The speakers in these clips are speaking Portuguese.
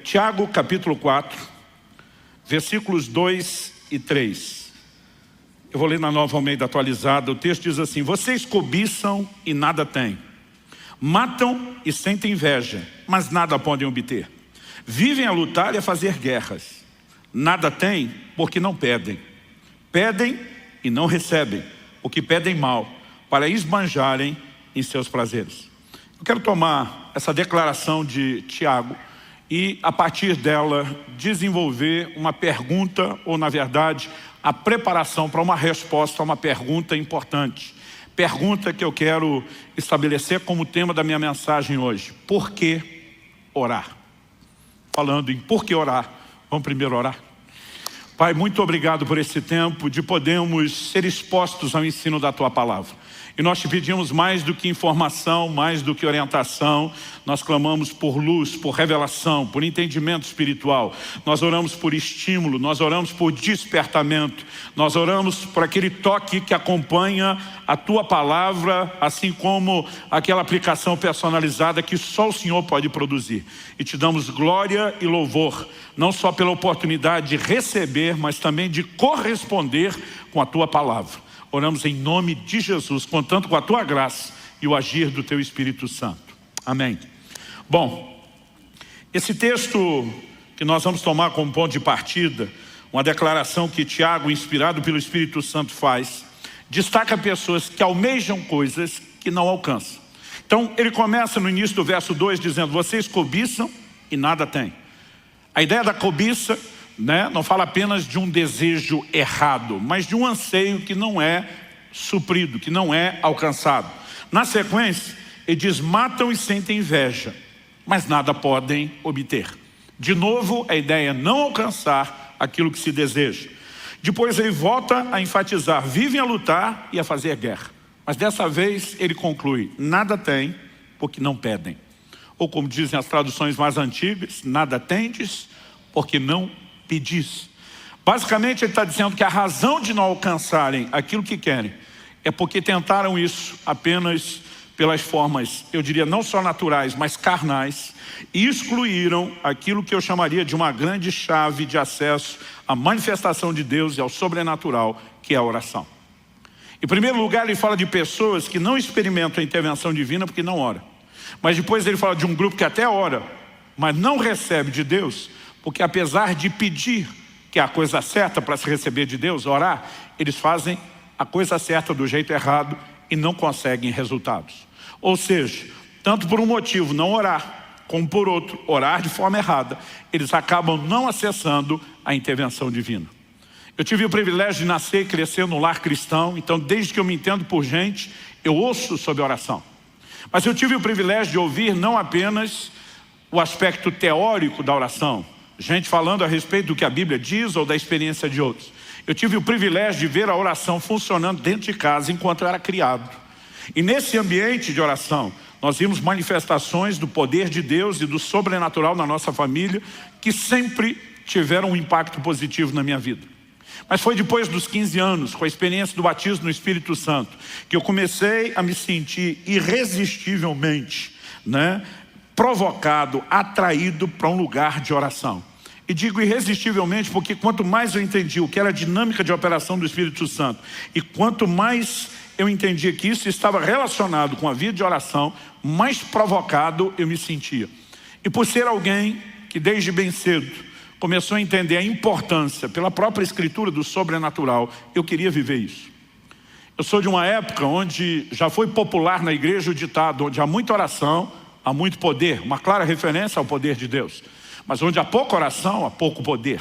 Tiago capítulo 4, versículos 2 e 3. Eu vou ler na Nova Almeida atualizada. O texto diz assim: vocês cobiçam e nada têm, matam e sentem inveja, mas nada podem obter. Vivem a lutar e a fazer guerras. Nada têm porque não pedem. Pedem e não recebem, porque pedem mal, para esbanjarem em seus prazeres. Eu quero tomar essa declaração de Tiago e, a partir dela, desenvolver uma pergunta, ou na verdade, a preparação para uma resposta a uma pergunta importante. Pergunta que eu quero estabelecer como tema da minha mensagem hoje: por que orar? Falando em por que orar, vamos primeiro orar. Pai, muito obrigado por esse tempo de podermos ser expostos ao ensino da Tua Palavra. E nós te pedimos mais do que informação, mais do que orientação. Nós clamamos por luz, por revelação, por entendimento espiritual. Nós oramos por estímulo, nós oramos por despertamento. Nós oramos por aquele toque que acompanha a Tua Palavra, assim como aquela aplicação personalizada que só o Senhor pode produzir. E te damos glória e louvor, não só pela oportunidade de receber, mas também de corresponder com a Tua Palavra. Oramos em nome de Jesus, contando com a Tua graça e o agir do Teu Espírito Santo. Amém. Bom, esse texto que nós vamos tomar como ponto de partida, uma declaração que Tiago, inspirado pelo Espírito Santo, faz, destaca pessoas que almejam coisas que não alcançam. Então, ele começa no início do verso 2 dizendo: vocês cobiçam e nada têm. A ideia da cobiça, não fala apenas de um desejo errado, mas de um anseio que não é suprido, que não é alcançado. Na sequência, ele diz: matam e sentem inveja, mas nada podem obter. De novo, a ideia é não alcançar aquilo que se deseja. Depois ele volta a enfatizar: vivem a lutar e a fazer guerra. Mas dessa vez ele conclui: nada tem porque não pedem. Ou como dizem as traduções mais antigas: nada tendes porque não pedis. Basicamente ele está dizendo que a razão de não alcançarem aquilo que querem é porque tentaram isso apenas pelas formas, eu diria, não só naturais, mas carnais, e excluíram aquilo que eu chamaria de uma grande chave de acesso à manifestação de Deus e ao sobrenatural, que é a oração. Em primeiro lugar, ele fala de pessoas que não experimentam a intervenção divina porque não oram. Mas depois ele fala de um grupo que até ora, mas não recebe de Deus, porque apesar de pedir, que é a coisa certa para se receber de Deus, orar, eles fazem a coisa certa do jeito errado e não conseguem resultados. Ou seja, tanto por um motivo não orar, como por outro orar de forma errada, eles acabam não acessando a intervenção divina. Eu tive o privilégio de nascer e crescer no lar cristão, então desde que eu me entendo por gente, eu ouço sobre oração. Mas eu tive o privilégio de ouvir não apenas o aspecto teórico da oração, gente falando a respeito do que a Bíblia diz ou da experiência de outros. Eu tive o privilégio de ver a oração funcionando dentro de casa enquanto eu era criado. E nesse ambiente de oração, nós vimos manifestações do poder de Deus e do sobrenatural na nossa família, que sempre tiveram um impacto positivo na minha vida. Mas foi depois dos 15 anos, com a experiência do batismo no Espírito Santo, que eu comecei a me sentir irresistivelmente, provocado, atraído para um lugar de oração. E digo irresistivelmente porque quanto mais eu entendi o que era a dinâmica de operação do Espírito Santo e quanto mais eu entendi que isso estava relacionado com a vida de oração, mais provocado eu me sentia. E por ser alguém que desde bem cedo começou a entender a importância pela própria Escritura do sobrenatural, eu queria viver isso. Eu sou de uma época onde já foi popular na igreja o ditado: onde há muita oração, há muito poder, uma clara referência ao poder de Deus. Mas onde há pouca oração, há pouco poder.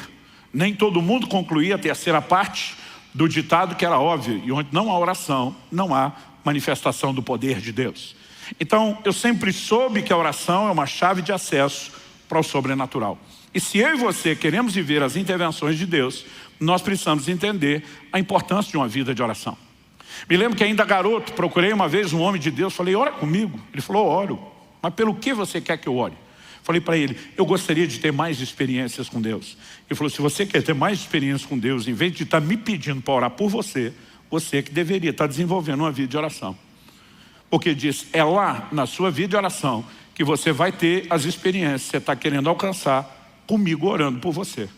Nem todo mundo concluía a terceira parte do ditado, que era óbvio: e onde não há oração, não há manifestação do poder de Deus. Então, eu sempre soube que a oração é uma chave de acesso para o sobrenatural. E se eu e você queremos viver as intervenções de Deus, nós precisamos entender a importância de uma vida de oração. Me lembro que ainda garoto, procurei uma vez um homem de Deus, falei: ora comigo. Ele falou: oro. Mas pelo que você quer que eu ore? Falei para ele: eu gostaria de ter mais experiências com Deus. Ele falou: se você quer ter mais experiências com Deus, em vez de estar me pedindo para orar por você, você que deveria estar desenvolvendo uma vida de oração. Porque diz, é lá na sua vida de oração que você vai ter as experiências que você está querendo alcançar comigo orando por você.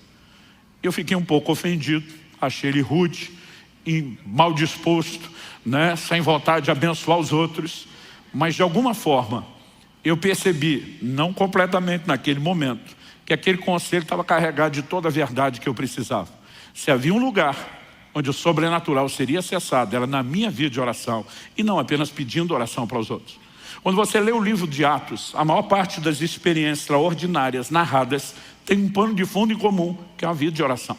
Eu fiquei um pouco ofendido, achei ele rude e mal disposto, né? Sem vontade de abençoar os outros, mas de alguma forma eu percebi, não completamente naquele momento, que aquele conselho estava carregado de toda a verdade que eu precisava. Se havia um lugar onde o sobrenatural seria acessado, era na minha vida de oração, e não apenas pedindo oração para os outros. Quando você lê o livro de Atos, a maior parte das experiências extraordinárias narradas tem um pano de fundo em comum, que é uma vida de oração.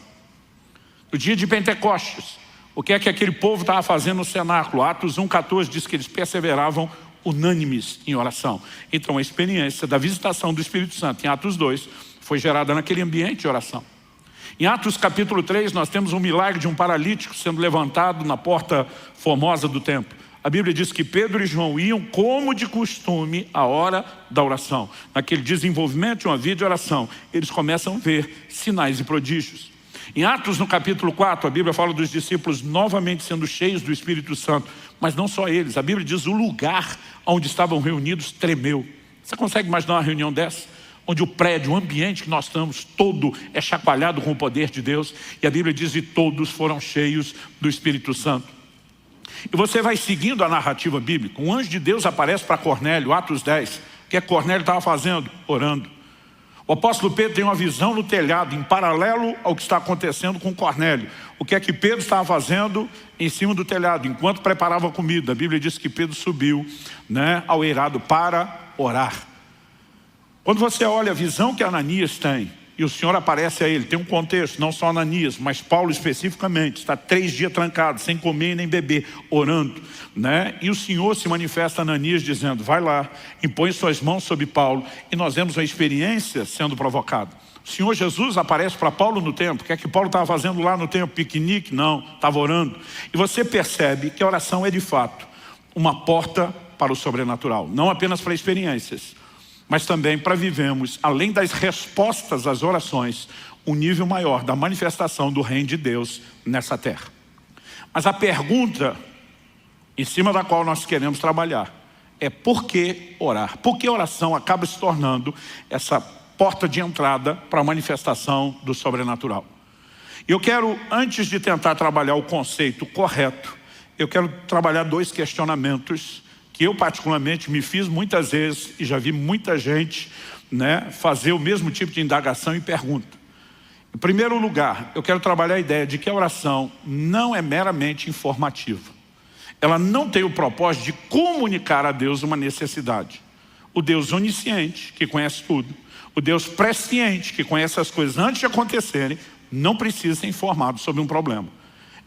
No dia de Pentecostes, o que é que aquele povo estava fazendo no cenáculo? Atos 1,14 diz que eles perseveravam unânimes em oração. Então a experiência da visitação do Espírito Santo em Atos 2 foi gerada naquele ambiente de oração. Em Atos capítulo 3 nós temos um milagre de um paralítico sendo levantado na porta formosa do templo. A Bíblia diz que Pedro e João iam como de costume à hora da oração. Naquele desenvolvimento de uma vida de oração, eles começam a ver sinais e prodígios. Em Atos no capítulo 4, a Bíblia fala dos discípulos novamente sendo cheios do Espírito Santo. Mas não só eles, a Bíblia diz o lugar onde estavam reunidos tremeu. Você consegue imaginar uma reunião dessa? Onde o prédio, o ambiente que nós estamos todo é chacoalhado com o poder de Deus. E a Bíblia diz que todos foram cheios do Espírito Santo. E você vai seguindo a narrativa bíblica. Um anjo de Deus aparece para Cornélio, Atos 10. O que Cornélio estava fazendo? Orando. O apóstolo Pedro tem uma visão no telhado, em paralelo ao que está acontecendo com Cornélio. O que é que Pedro estava fazendo em cima do telhado, enquanto preparava a comida? A Bíblia diz que Pedro subiu, né, ao eirado para orar. Quando você olha a visão que Ananias tem, e o Senhor aparece a ele, tem um contexto, não só Ananias, mas Paulo especificamente, está 3 dias trancado, sem comer nem beber, orando, né? E o Senhor se manifesta a Ananias dizendo, vai lá, impõe suas mãos sobre Paulo, e nós vemos a experiência sendo provocada. O Senhor Jesus aparece para Paulo no templo. O que é que Paulo estava fazendo lá no templo? Piquenique? Não, estava orando. E você percebe que a oração é de fato uma porta para o sobrenatural, não apenas para experiências, mas também para vivermos, além das respostas às orações, um nível maior da manifestação do reino de Deus nessa terra. Mas a pergunta em cima da qual nós queremos trabalhar é por que orar? Por que a oração acaba se tornando essa porta de entrada para a manifestação do sobrenatural? E eu quero, antes de tentar trabalhar o conceito correto, eu quero trabalhar 2 questionamentos que eu particularmente me fiz muitas vezes e já vi muita gente, né, fazer o mesmo tipo de indagação e pergunta. Em primeiro lugar, eu quero trabalhar a ideia de que a oração não é meramente informativa. Ela não tem o propósito de comunicar a Deus uma necessidade. O Deus onisciente, que conhece tudo, o Deus presciente, que conhece as coisas antes de acontecerem, não precisa ser informado sobre um problema.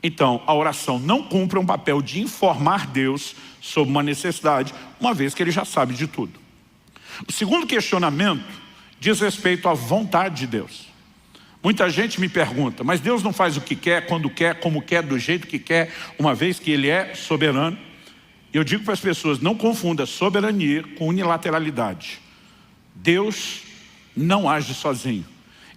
Então, a oração não cumpre um papel de informar Deus sobre uma necessidade, uma vez que Ele já sabe de tudo. O segundo questionamento diz respeito à vontade de Deus. Muita gente me pergunta, mas Deus não faz o que quer, quando quer, como quer, do jeito que quer, uma vez que Ele é soberano? Eu digo para as pessoas, não confunda soberania com unilateralidade. Deus não age sozinho.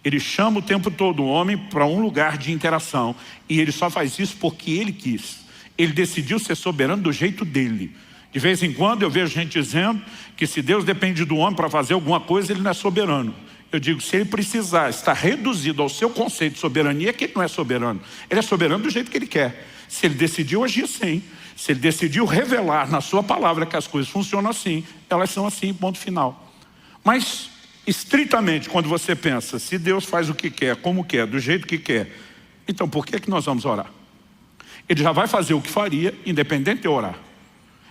Ele chama o tempo todo o homem para um lugar de interação. E Ele só faz isso porque Ele quis. Ele decidiu ser soberano do jeito dele. De vez em quando eu vejo gente dizendo que se Deus depende do homem para fazer alguma coisa, Ele não é soberano. Eu digo, se Ele precisar estar reduzido ao seu conceito de soberania, é que Ele não é soberano. Ele é soberano do jeito que Ele quer. Se Ele decidiu agir assim, se Ele decidiu revelar na sua palavra que as coisas funcionam assim, elas são assim, ponto final. Mas estritamente, quando você pensa, se Deus faz o que quer, como quer, do jeito que quer, então por que nós vamos orar? Ele já vai fazer o que faria, independente de eu orar.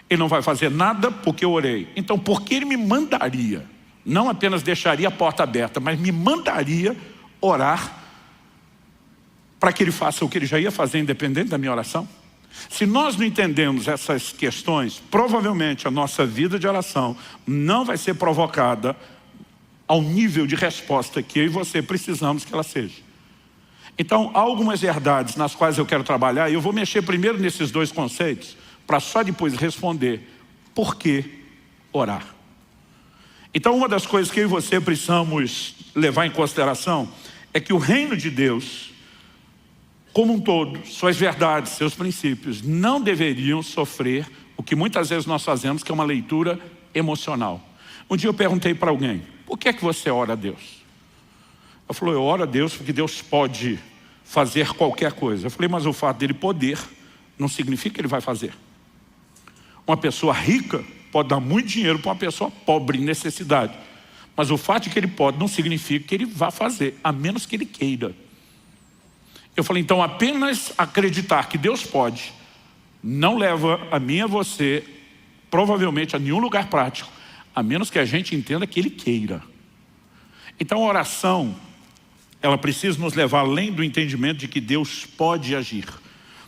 Ele não vai fazer nada porque eu orei. Então por que Ele me mandaria? Não apenas deixaria a porta aberta, mas me mandaria orar para que Ele faça o que Ele já ia fazer, independente da minha oração? Se nós não entendemos essas questões, provavelmente a nossa vida de oração não vai ser provocada ao nível de resposta que eu e você precisamos que ela seja. Então, há algumas verdades nas quais eu quero trabalhar, e eu vou mexer primeiro nesses 2 conceitos, para só depois responder por que orar. Então, uma das coisas que eu e você precisamos levar em consideração é que o reino de Deus, como um todo, suas verdades, seus princípios, não deveriam sofrer o que muitas vezes nós fazemos, que é uma leitura emocional. Um dia eu perguntei para alguém, por que é que você ora a Deus? Ela falou, eu oro a Deus porque Deus pode fazer qualquer coisa. Eu falei, mas o fato dele poder não significa que ele vai fazer. Uma pessoa rica pode dar muito dinheiro para uma pessoa pobre, em necessidade. Mas o fato de que ele pode não significa que ele vá fazer, a menos que ele queira. Eu falei, então apenas acreditar que Deus pode, não leva a mim e a você, provavelmente, a nenhum lugar prático, a menos que a gente entenda que Ele queira. Então a oração, ela precisa nos levar além do entendimento de que Deus pode agir.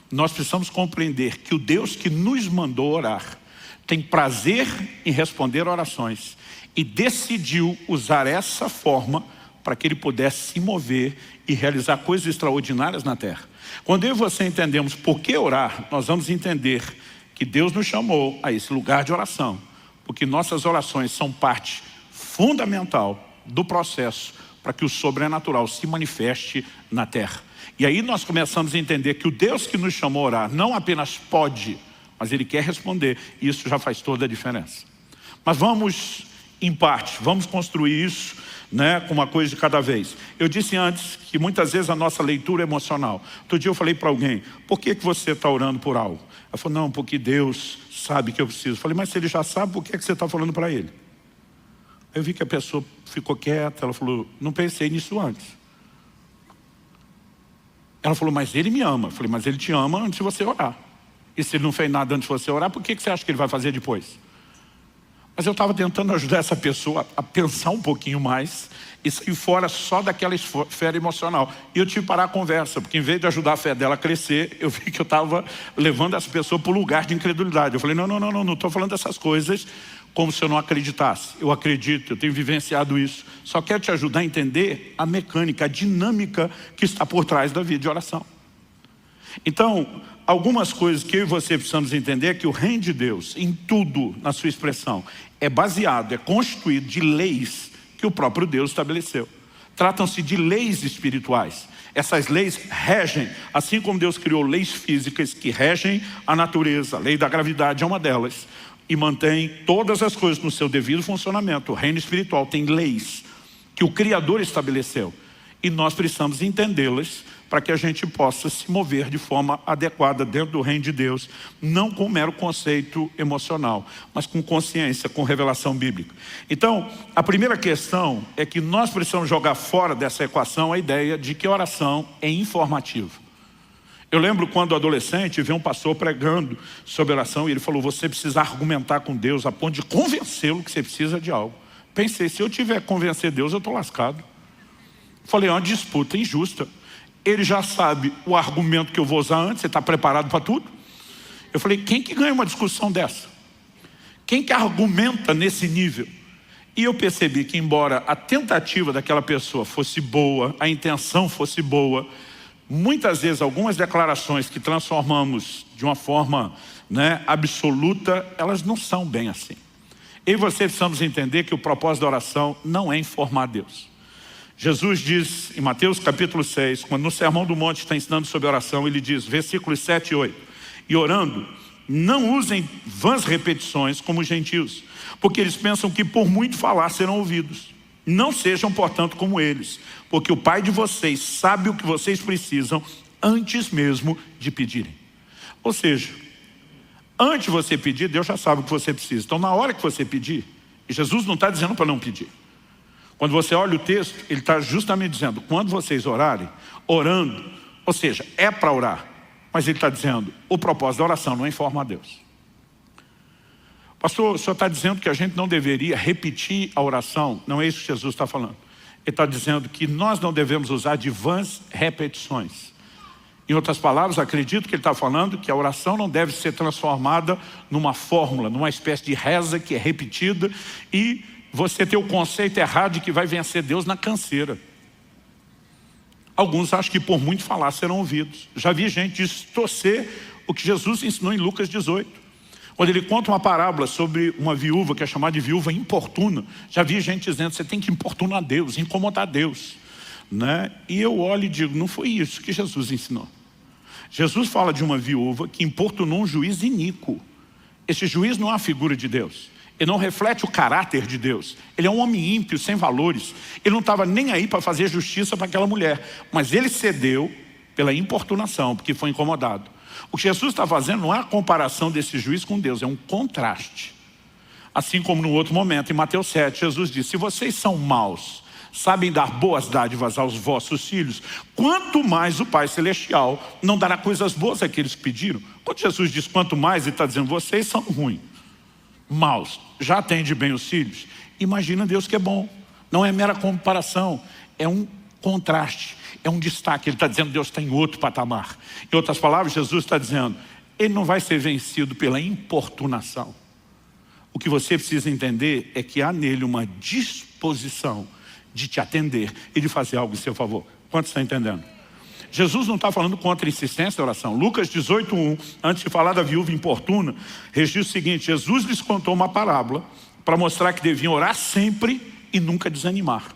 Nós precisamos compreender que o Deus que nos mandou orar tem prazer em responder orações e decidiu usar essa forma para que Ele pudesse se mover e realizar coisas extraordinárias na terra. Quando eu e você entendemos por que orar, nós vamos entender que Deus nos chamou a esse lugar de oração, porque nossas orações são parte fundamental do processo para que o sobrenatural se manifeste na terra. E aí nós começamos a entender que o Deus que nos chamou a orar não apenas pode, mas Ele quer responder, e isso já faz toda a diferença. Mas vamos, em parte, vamos construir isso, com uma coisa de cada vez. Eu disse antes que muitas vezes a nossa leitura é emocional. Outro dia eu falei para alguém, por que você está orando por algo? Ela falou, não, porque Deus sabe que eu preciso. Eu falei, mas se Ele já sabe, por que você está falando para Ele? Aí eu vi que a pessoa ficou quieta, ela falou, não pensei nisso antes. Ela falou, mas Ele me ama. Eu falei, mas Ele te ama antes de você orar. E se Ele não fez nada antes de você orar, por que você acha que Ele vai fazer depois? Mas eu estava tentando ajudar essa pessoa a pensar um pouquinho mais e sair fora só daquela esfera emocional. E eu tive que parar a conversa, porque em vez de ajudar a fé dela a crescer, eu vi que eu estava levando essa pessoa para o lugar de incredulidade. Eu falei, não estou falando dessas coisas como se eu não acreditasse. Eu acredito, eu tenho vivenciado isso. Só quero te ajudar a entender a mecânica, a dinâmica que está por trás da vida de oração. Então, algumas coisas que eu e você precisamos entender é que o reino de Deus, em tudo, na sua expressão, é baseado, é constituído de leis que o próprio Deus estabeleceu. Tratam-se de leis espirituais. Essas leis regem, assim como Deus criou leis físicas que regem a natureza. A lei da gravidade é uma delas. E mantém todas as coisas no seu devido funcionamento. O reino espiritual tem leis que o Criador estabeleceu. E nós precisamos entendê-las para que a gente possa se mover de forma adequada dentro do reino de Deus, não com mero conceito emocional, mas com consciência, com revelação bíblica. Então, a primeira questão é que nós precisamos jogar fora dessa equação a ideia de que oração é informativa. Eu lembro quando adolescente, vi um pastor pregando sobre oração e ele falou, você precisa argumentar com Deus a ponto de convencê-lo que você precisa de algo. Pensei, se eu tiver que convencer Deus, eu estou lascado. Falei, é uma disputa injusta. Ele já sabe o argumento que eu vou usar antes, você está preparado para tudo? Eu falei, quem que ganha uma discussão dessa? Quem que argumenta nesse nível? E eu percebi que embora a tentativa daquela pessoa fosse boa, a intenção fosse boa, muitas vezes algumas declarações que transformamos de uma forma absoluta, elas não são bem assim. Eu e você precisamos entender que o propósito da oração não é informar Deus. Jesus diz em Mateus capítulo 6, quando no Sermão do Monte está ensinando sobre oração, ele diz, versículos 7 e 8, e orando, não usem vãs repetições como os gentios, porque eles pensam que por muito falar serão ouvidos. Não sejam, portanto, como eles, porque o Pai de vocês sabe o que vocês precisam antes mesmo de pedirem. Ou seja, antes de você pedir, Deus já sabe o que você precisa. Então, na hora que você pedir, e Jesus não está dizendo para não pedir. Quando você olha o texto, ele está justamente dizendo, quando vocês orarem, orando, ou seja, é para orar, mas ele está dizendo, o propósito da oração não é informar Deus. Pastor, o senhor está dizendo que a gente não deveria repetir a oração? Não é isso que Jesus está falando. Ele está dizendo que nós não devemos usar de vãs repetições. Em outras palavras, acredito que ele está falando que a oração não deve ser transformada numa fórmula, numa espécie de reza que é repetida e você tem o conceito errado de que vai vencer Deus na canseira. Alguns acham que por muito falar serão ouvidos. Já vi gente distorcer o que Jesus ensinou em Lucas 18. Quando ele conta uma parábola sobre uma viúva que é chamada de viúva importuna. Já vi gente dizendo, você tem que importunar Deus, incomodar Deus. E eu olho e digo, não foi isso que Jesus ensinou. Jesus fala de uma viúva que importunou um juiz iníquo. Esse juiz não é a figura de Deus. Ele não reflete o caráter de Deus. Ele é um homem ímpio, sem valores. Ele não estava nem aí para fazer justiça para aquela mulher. Mas ele cedeu pela importunação, porque foi incomodado. O que Jesus está fazendo não é a comparação desse juiz com Deus, é um contraste. Assim como no outro momento, em Mateus 7, Jesus disse: se vocês são maus, sabem dar boas dádivas aos vossos filhos, quanto mais o Pai Celestial não dará coisas boas àqueles que pediram. Quando Jesus diz quanto mais, ele está dizendo: vocês são ruins, maus, já atende bem os filhos. Imagina Deus que é bom. Não é mera comparação, é um contraste, é um destaque. Ele está dizendo que Deus está em outro patamar. Em outras palavras, Jesus está dizendo: ele não vai ser vencido pela importunação. O que você precisa entender é que há nele uma disposição de te atender e de fazer algo em seu favor. Quantos estão entendendo? Jesus não está falando contra a insistência da oração. Lucas 18:1, antes de falar da viúva importuna, registra o seguinte: Jesus lhes contou uma parábola para mostrar que deviam orar sempre e nunca desanimar.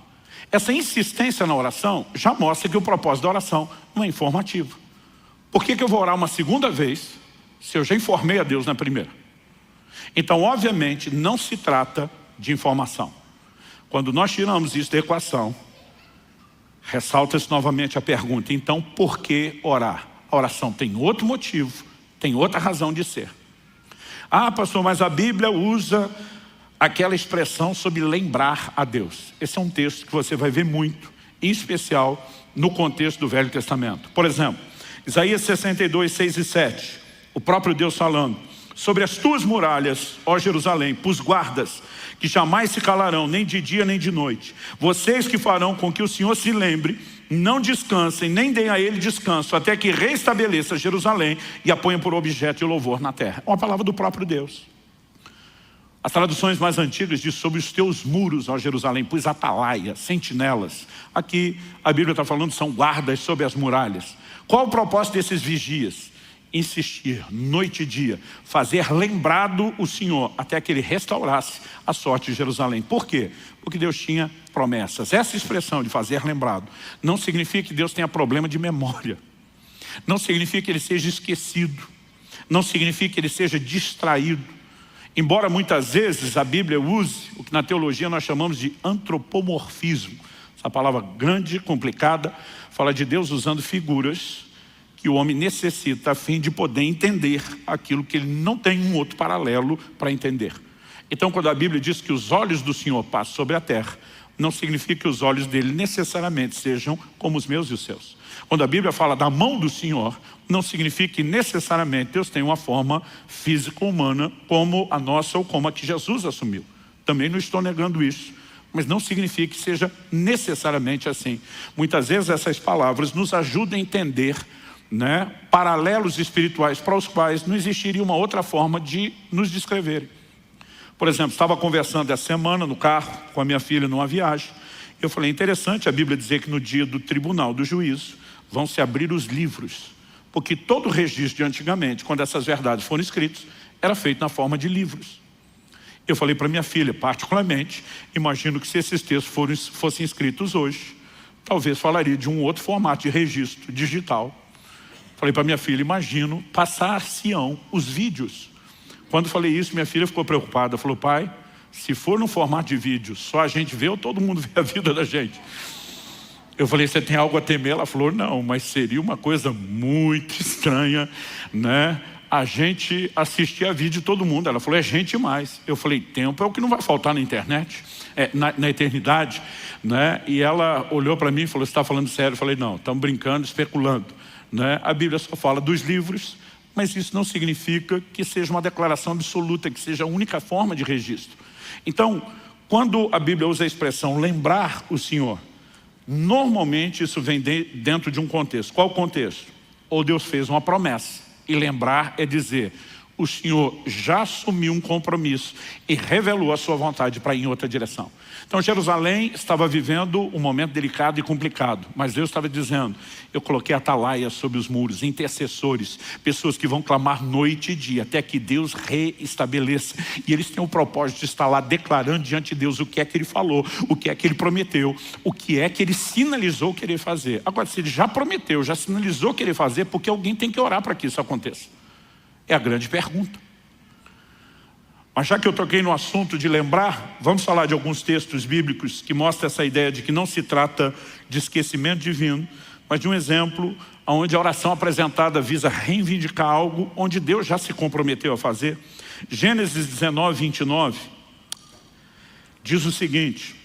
Essa insistência na oração já mostra que o propósito da oração não é informativo. Por que eu vou orar uma segunda vez se eu já informei a Deus na primeira? Então, obviamente, não se trata de informação. Quando nós tiramos isso da equação, ressalta-se novamente a pergunta: então por que orar? A oração tem outro motivo, tem outra razão de ser. Ah, pastor, mas a Bíblia usa aquela expressão sobre lembrar a Deus. Esse é um texto que você vai ver muito, em especial no contexto do Velho Testamento. Por exemplo, Isaías 62, 6 e 7, o próprio Deus falando: sobre as tuas muralhas, ó Jerusalém, pus guardas que jamais se calarão, nem de dia nem de noite. Vocês que farão com que o Senhor se lembre, não descansem, nem deem a ele descanso, até que restabeleça Jerusalém e a ponha por objeto de louvor na terra. É uma palavra do próprio Deus. As traduções mais antigas dizem: sobre os teus muros, ó Jerusalém, pus atalaias, sentinelas. Aqui a Bíblia está falando são guardas sobre as muralhas. Qual o propósito desses vigias? Insistir, noite e dia, fazer lembrado o Senhor, até que ele restaurasse a sorte de Jerusalém. Por quê? Porque Deus tinha promessas. Essa expressão de fazer lembrado não significa que Deus tenha problema de memória. Não significa que ele seja esquecido. Não significa que ele seja distraído. Embora muitas vezes a Bíblia use o que na teologia nós chamamos de antropomorfismo. Essa palavra grande, complicada, fala de Deus usando figuras que o homem necessita a fim de poder entender aquilo que ele não tem um outro paralelo para entender. Então, quando a Bíblia diz que os olhos do Senhor passam sobre a terra, não significa que os olhos dele necessariamente sejam como os meus e os seus. Quando a Bíblia fala da mão do Senhor, não significa que necessariamente Deus tem uma forma física humana como a nossa ou como a que Jesus assumiu. Também não estou negando isso, mas não significa que seja necessariamente assim. Muitas vezes essas palavras nos ajudam a entender paralelos espirituais para os quais não existiria uma outra forma de nos descreverem. Por exemplo, estava conversando essa semana no carro com a minha filha numa viagem. Eu falei: interessante a Bíblia dizer que no dia do tribunal do juízo vão se abrir os livros, porque todo o registro de antigamente, quando essas verdades foram escritas, era feito na forma de livros. Eu falei para minha filha: particularmente, imagino que se esses textos fossem escritos hoje, talvez falaria de um outro formato de registro digital. Falei para minha filha: imagino passar-se-ão os vídeos. Quando falei isso, minha filha ficou preocupada. Falou: pai, se for no formato de vídeo, só a gente vê ou todo mundo vê a vida da gente? Eu falei: você tem algo a temer? Ela falou: não, mas seria uma coisa muito estranha, a gente assistir a vídeo de todo mundo. Ela falou: é gente mais. Eu falei: tempo é o que não vai faltar na internet, na eternidade, E ela olhou para mim e falou: você está falando sério? Eu falei: não, estamos brincando, especulando. A Bíblia só fala dos livros, mas isso não significa que seja uma declaração absoluta, que seja a única forma de registro. Então, quando a Bíblia usa a expressão lembrar o Senhor, normalmente isso vem dentro de um contexto. Qual o contexto? Ou Deus fez uma promessa, e lembrar é dizer: o Senhor já assumiu um compromisso e revelou a sua vontade para ir em outra direção. Então Jerusalém estava vivendo um momento delicado e complicado, mas Deus estava dizendo: eu coloquei atalaias sobre os muros, intercessores, pessoas que vão clamar noite e dia até que Deus reestabeleça. E eles têm o propósito de estar lá declarando diante de Deus o que é que ele falou, o que é que ele prometeu, o que é que ele sinalizou querer fazer. Agora, se ele já prometeu, já sinalizou querer fazer, porque alguém tem que orar para que isso aconteça? É a grande pergunta. Mas já que eu toquei no assunto de lembrar, vamos falar de alguns textos bíblicos que mostram essa ideia de que não se trata de esquecimento divino, mas de um exemplo onde a oração apresentada visa reivindicar algo onde Deus já se comprometeu a fazer. Gênesis 19, 29, diz o seguinte: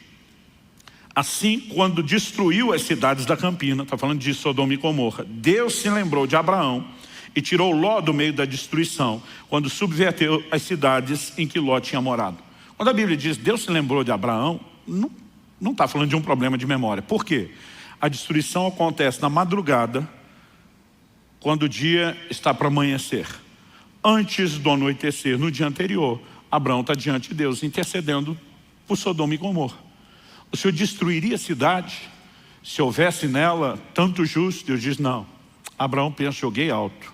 assim, quando destruiu as cidades da campina, está falando de Sodoma e Gomorra, Deus se lembrou de Abraão e tirou Ló do meio da destruição, quando subverteu as cidades em que Ló tinha morado. Quando a Bíblia diz Deus se lembrou de Abraão, não está falando de um problema de memória. Por quê? A destruição acontece na madrugada, quando o dia está para amanhecer. Antes do anoitecer, no dia anterior, Abraão está diante de Deus, intercedendo por Sodoma e Gomorra. O Senhor destruiria a cidade se houvesse nela tanto justo? Deus diz não. Abraão pensa, joguei alto.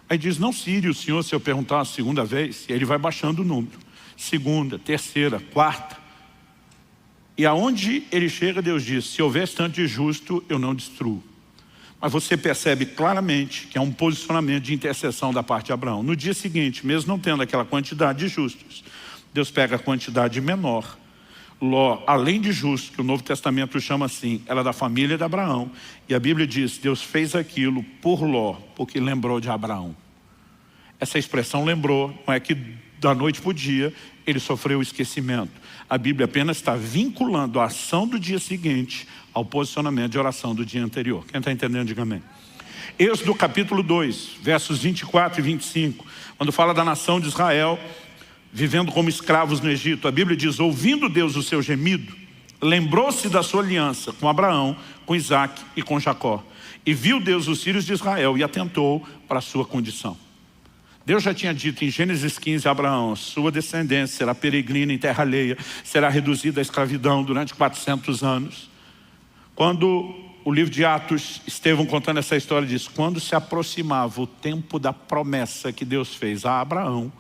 Aí diz, não se ire o Senhor se eu perguntar a segunda vez. E ele vai baixando o número. Segunda, terceira, quarta. E aonde ele chega, Deus diz, se houvesse tanto de justo, eu não destruo. Mas você percebe claramente que é um posicionamento de intercessão da parte de Abraão. No dia seguinte, mesmo não tendo aquela quantidade de justos, Deus pega a quantidade menor. Ló, além de justo, que o Novo Testamento chama assim, ela é da família de Abraão. E a Bíblia diz, Deus fez aquilo por Ló, porque lembrou de Abraão. Essa expressão lembrou, não é que da noite para o dia ele sofreu o esquecimento. A Bíblia apenas está vinculando a ação do dia seguinte ao posicionamento de oração do dia anterior. Quem está entendendo, diga amém. Êxodo capítulo 2, versos 24 e 25, quando fala da nação de Israel vivendo como escravos no Egito, a Bíblia diz, ouvindo Deus o seu gemido, lembrou-se da sua aliança com Abraão, com Isaac e com Jacó. E viu Deus os filhos de Israel e atentou para a sua condição. Deus já tinha dito em Gênesis 15 a Abraão, sua descendência será peregrina em terra alheia, será reduzida à escravidão durante 400 anos. Quando o livro de Atos, Estevão contando essa história diz, quando se aproximava o tempo da promessa que Deus fez a Abraão,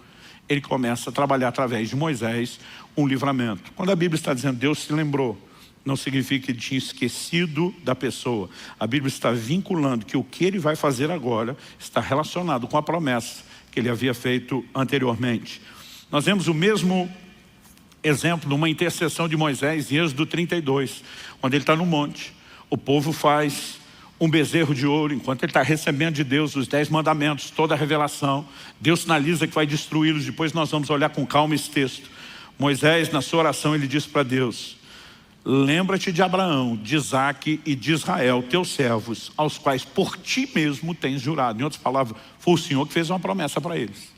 ele começa a trabalhar através de Moisés um livramento. Quando a Bíblia está dizendo Deus se lembrou, não significa que ele tinha esquecido da pessoa. A Bíblia está vinculando que o que ele vai fazer agora está relacionado com a promessa que ele havia feito anteriormente. Nós vemos o mesmo exemplo numa intercessão de Moisés em Êxodo 32, quando ele está no monte. O povo faz um bezerro de ouro, enquanto ele está recebendo de Deus os 10 mandamentos, toda a revelação. Deus sinaliza que vai destruí-los. Depois nós vamos olhar com calma esse texto. Moisés, na sua oração, ele diz para Deus, lembra-te de Abraão, de Isaac e de Israel, teus servos, aos quais por ti mesmo tens jurado. Em outras palavras, foi o Senhor que fez uma promessa para eles.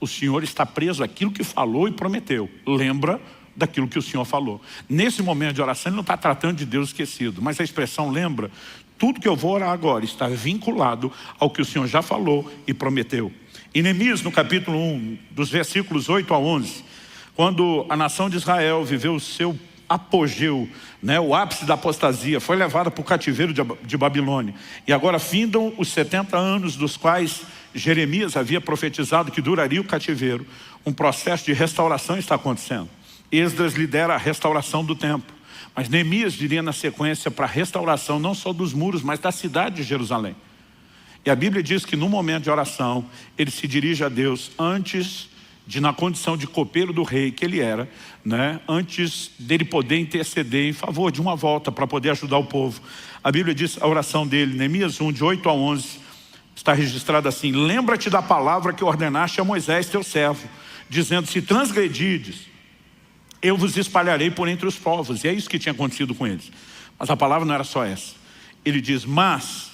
O Senhor está preso àquilo que falou e prometeu. Lembra daquilo que o Senhor falou. Nesse momento de oração, ele não está tratando de Deus esquecido, mas a expressão lembra, tudo que eu vou orar agora está vinculado ao que o Senhor já falou e prometeu. Em Neemias, no capítulo 1, dos versículos 8 a 11, quando a nação de Israel viveu o seu apogeu, o ápice da apostasia, foi levada para o cativeiro de Babilônia. E agora findam os 70 anos dos quais Jeremias havia profetizado que duraria o cativeiro. Um processo de restauração está acontecendo. Esdras lidera a restauração do templo. Mas Neemias diria na sequência para a restauração não só dos muros, mas da cidade de Jerusalém. E a Bíblia diz que no momento de oração, ele se dirige a Deus antes de, na condição de copeiro do rei que ele era, antes dele poder interceder em favor de uma volta para poder ajudar o povo. A Bíblia diz a oração dele, Neemias 1, de 8 a 11, está registrada assim, lembra-te da palavra que ordenaste a Moisés, teu servo, dizendo, se transgredides, eu vos espalharei por entre os povos. E é isso que tinha acontecido com eles. Mas a palavra não era só essa. Ele diz, mas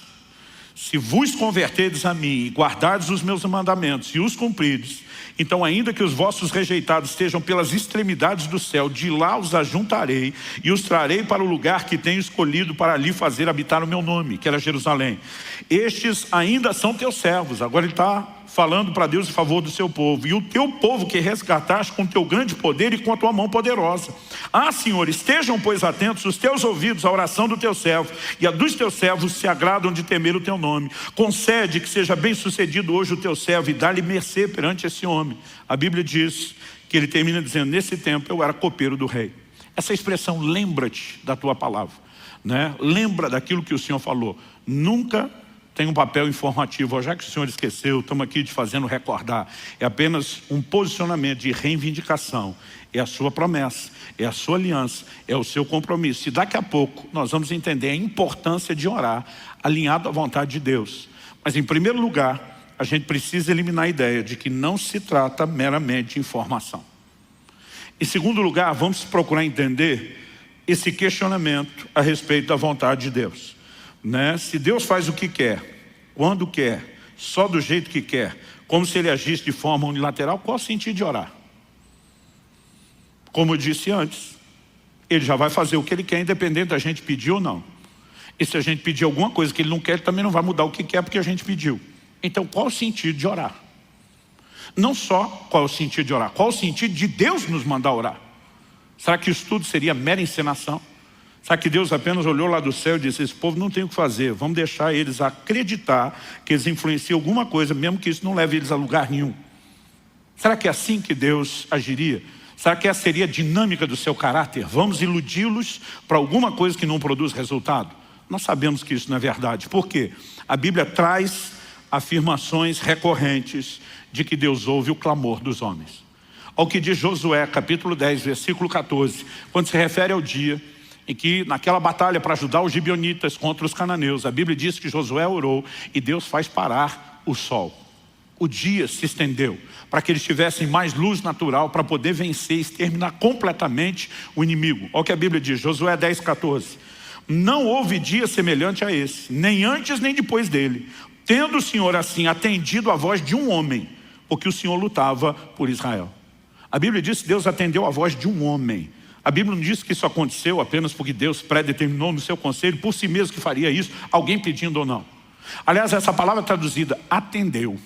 se vos converterdes a mim e guardardes os meus mandamentos e os cumprides, então ainda que os vossos rejeitados estejam pelas extremidades do céu, de lá os ajuntarei e os trarei para o lugar que tenho escolhido para ali fazer habitar o meu nome, que era Jerusalém. Estes ainda são teus servos. Agora ele está falando para Deus em favor do seu povo. E o teu povo que resgataste com teu grande poder e com a tua mão poderosa. Ah, Senhor, estejam, pois, atentos os teus ouvidos à oração do teu servo, e a dos teus servos se agradam de temer o teu nome. Concede que seja bem sucedido hoje o teu servo e dá-lhe mercê perante esse homem. A Bíblia diz que ele termina dizendo, nesse tempo eu era copeiro do rei. Essa expressão, lembra-te da tua palavra, Lembra daquilo que o Senhor falou. Nunca tem um papel informativo. Já que o senhor esqueceu, estamos aqui te fazendo recordar. É apenas um posicionamento de reivindicação. É a sua promessa, é a sua aliança, é o seu compromisso. E daqui a pouco nós vamos entender a importância de orar alinhado à vontade de Deus. Mas em primeiro lugar, a gente precisa eliminar a ideia de que não se trata meramente de informação. Em segundo lugar, vamos procurar entender esse questionamento a respeito da vontade de Deus. Se Deus faz o que quer, quando quer, só do jeito que quer, como se Ele agisse de forma unilateral, qual o sentido de orar? Como eu disse antes, Ele já vai fazer o que Ele quer, independente da gente pedir ou não. E se a gente pedir alguma coisa que Ele não quer, Ele também não vai mudar o que quer porque a gente pediu. Então qual o sentido de orar? Não só qual o sentido de orar, qual o sentido de Deus nos mandar orar? Será que isso tudo seria mera encenação? Será que Deus apenas olhou lá do céu e disse, esse povo não tem o que fazer, vamos deixar eles acreditar que eles influenciam alguma coisa, mesmo que isso não leve eles a lugar nenhum? Será que é assim que Deus agiria? Será que essa seria a dinâmica do seu caráter? Vamos iludi-los para alguma coisa que não produz resultado? Nós sabemos que isso não é verdade. Por quê? A Bíblia traz afirmações recorrentes de que Deus ouve o clamor dos homens. Ao que diz Josué, capítulo 10, versículo 14, quando se refere ao dia em que, naquela batalha para ajudar os gibeonitas contra os cananeus, a Bíblia diz que Josué orou e Deus faz parar o sol. O dia se estendeu para que eles tivessem mais luz natural para poder vencer e exterminar completamente o inimigo. Olha o que a Bíblia diz, Josué 10, 14. Não houve dia semelhante a esse, nem antes nem depois dele, tendo o Senhor assim atendido a voz de um homem, porque o Senhor lutava por Israel. A Bíblia diz que Deus atendeu a voz de um homem. A Bíblia não diz que isso aconteceu apenas porque Deus predeterminou no seu conselho por si mesmo que faria isso, alguém pedindo ou não. Aliás, essa palavra traduzida, atendeu.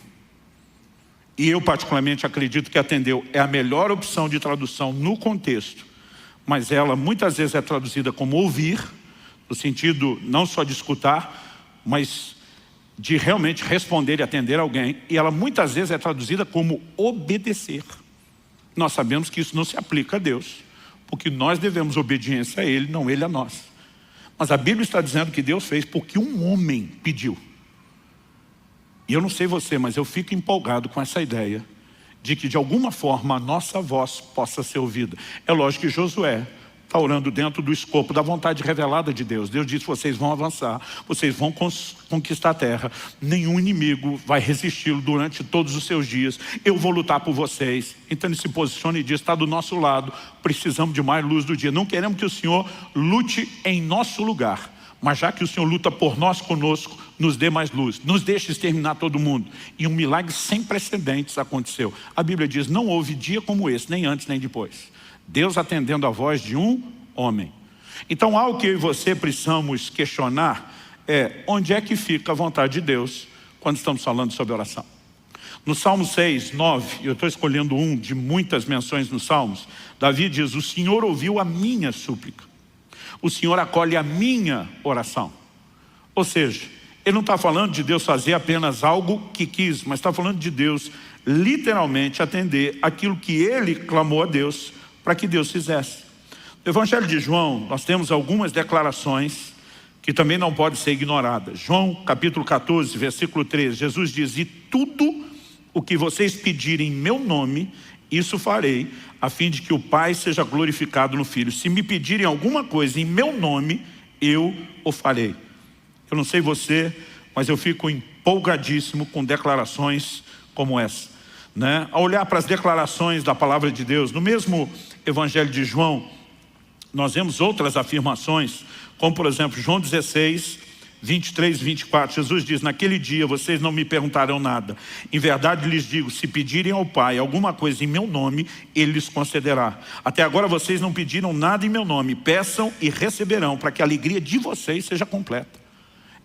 E eu particularmente acredito que atendeu é a melhor opção de tradução no contexto. Mas ela muitas vezes é traduzida como ouvir, no sentido não só de escutar, mas de realmente responder e atender alguém. E ela muitas vezes é traduzida como obedecer. Nós sabemos que isso não se aplica a Deus, porque nós devemos obediência a Ele, não Ele a nós. Mas a Bíblia está dizendo que Deus fez porque um homem pediu. E eu não sei você, mas eu fico empolgado com essa ideia de que de alguma forma a nossa voz possa ser ouvida. É lógico que Josué está orando dentro do escopo da vontade revelada de Deus. Deus disse, vocês vão avançar, vocês vão conquistar a terra, nenhum inimigo vai resisti-lo durante todos os seus dias, eu vou lutar por vocês. Então ele se posiciona e diz, está do nosso lado, precisamos de mais luz do dia. Não queremos que o Senhor lute em nosso lugar, mas já que o Senhor luta por nós conosco, nos dê mais luz, nos deixe exterminar todo mundo. E um milagre sem precedentes aconteceu. A Bíblia diz, não houve dia como esse, nem antes nem depois. Deus atendendo a voz de um homem. Então algo que eu e você precisamos questionar é onde é que fica a vontade de Deus quando estamos falando sobre oração. No Salmo 6, 9, eu estou escolhendo um de muitas menções nos Salmos, Davi diz, o Senhor ouviu a minha súplica. O Senhor acolhe a minha oração. Ou seja, ele não está falando de Deus fazer apenas algo que quis, mas está falando de Deus literalmente atender aquilo que ele clamou a Deus para que Deus fizesse. No Evangelho de João, nós temos algumas declarações que também não podem ser ignoradas. João capítulo 14, versículo 13, Jesus diz, e tudo o que vocês pedirem em meu nome, isso farei, a fim de que o Pai seja glorificado no Filho. Se me pedirem alguma coisa em meu nome, eu o farei. Eu não sei você, mas eu fico empolgadíssimo com declarações como essa. Ao olhar para as declarações da palavra de Deus, no mesmo Evangelho de João, nós vemos outras afirmações, como por exemplo, João 16, 23 e 24, Jesus diz, naquele dia vocês não me perguntarão nada. Em verdade lhes digo, se pedirem ao Pai alguma coisa em meu nome, Ele lhes concederá. Até agora vocês não pediram nada em meu nome, peçam e receberão, para que a alegria de vocês seja completa.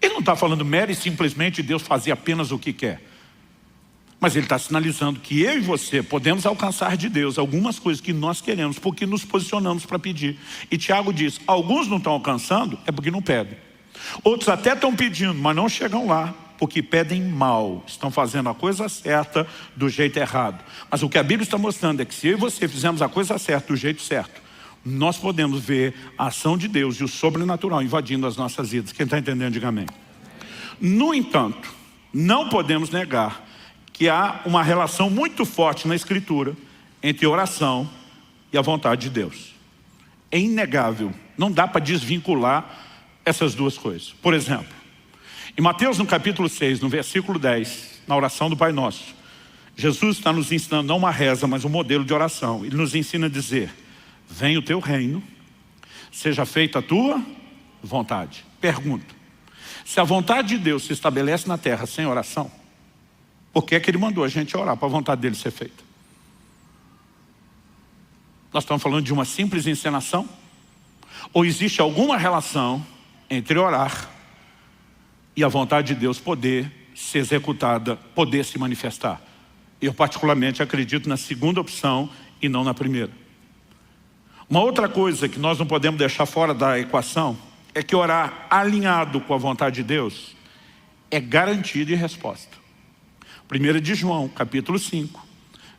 Ele não está falando mero e simplesmente de Deus fazer apenas o que quer. Mas ele está sinalizando que eu e você podemos alcançar de Deus algumas coisas que nós queremos, porque nos posicionamos para pedir. E Tiago diz, alguns não estão alcançando, é porque não pedem. Outros até estão pedindo, mas não chegam lá, porque pedem mal. Estão fazendo a coisa certa do jeito errado. Mas o que a Bíblia está mostrando é que se eu e você fizermos a coisa certa do jeito certo, nós podemos ver a ação de Deus e o sobrenatural invadindo as nossas vidas. Quem está entendendo, diga amém. No entanto, não podemos negar que há uma relação muito forte na Escritura entre oração e a vontade de Deus. É inegável, não dá para desvincular essas duas coisas. Por exemplo, em Mateus no capítulo 6, no versículo 10, na oração do Pai Nosso, Jesus está nos ensinando não uma reza, mas um modelo de oração. Ele nos ensina a dizer: venha o teu reino, seja feita a tua vontade. Pergunta: se a vontade de Deus se estabelece na terra sem oração, por que é que Ele mandou a gente orar para a vontade dele ser feita? Nós estamos falando de uma simples encenação? Ou existe alguma relação entre orar e a vontade de Deus poder ser executada, poder se manifestar? Eu particularmente acredito na segunda opção e não na primeira. Uma outra coisa que nós não podemos deixar fora da equação é que orar alinhado com a vontade de Deus é garantia de resposta. 1 de João, capítulo 5,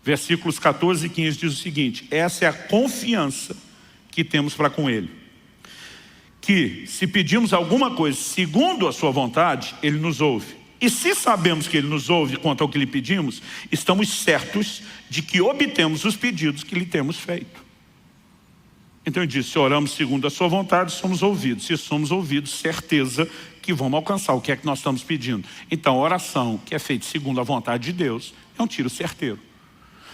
versículos 14 e 15 diz o seguinte: essa é a confiança que temos para com Ele, que se pedimos alguma coisa segundo a sua vontade, Ele nos ouve. E se sabemos que Ele nos ouve quanto ao que lhe pedimos, estamos certos de que obtemos os pedidos que lhe temos feito. Então ele diz: se oramos segundo a sua vontade, somos ouvidos. Se somos ouvidos, certeza que vamos alcançar o que é que nós estamos pedindo. Então a oração que é feita segundo a vontade de Deus é um tiro certeiro.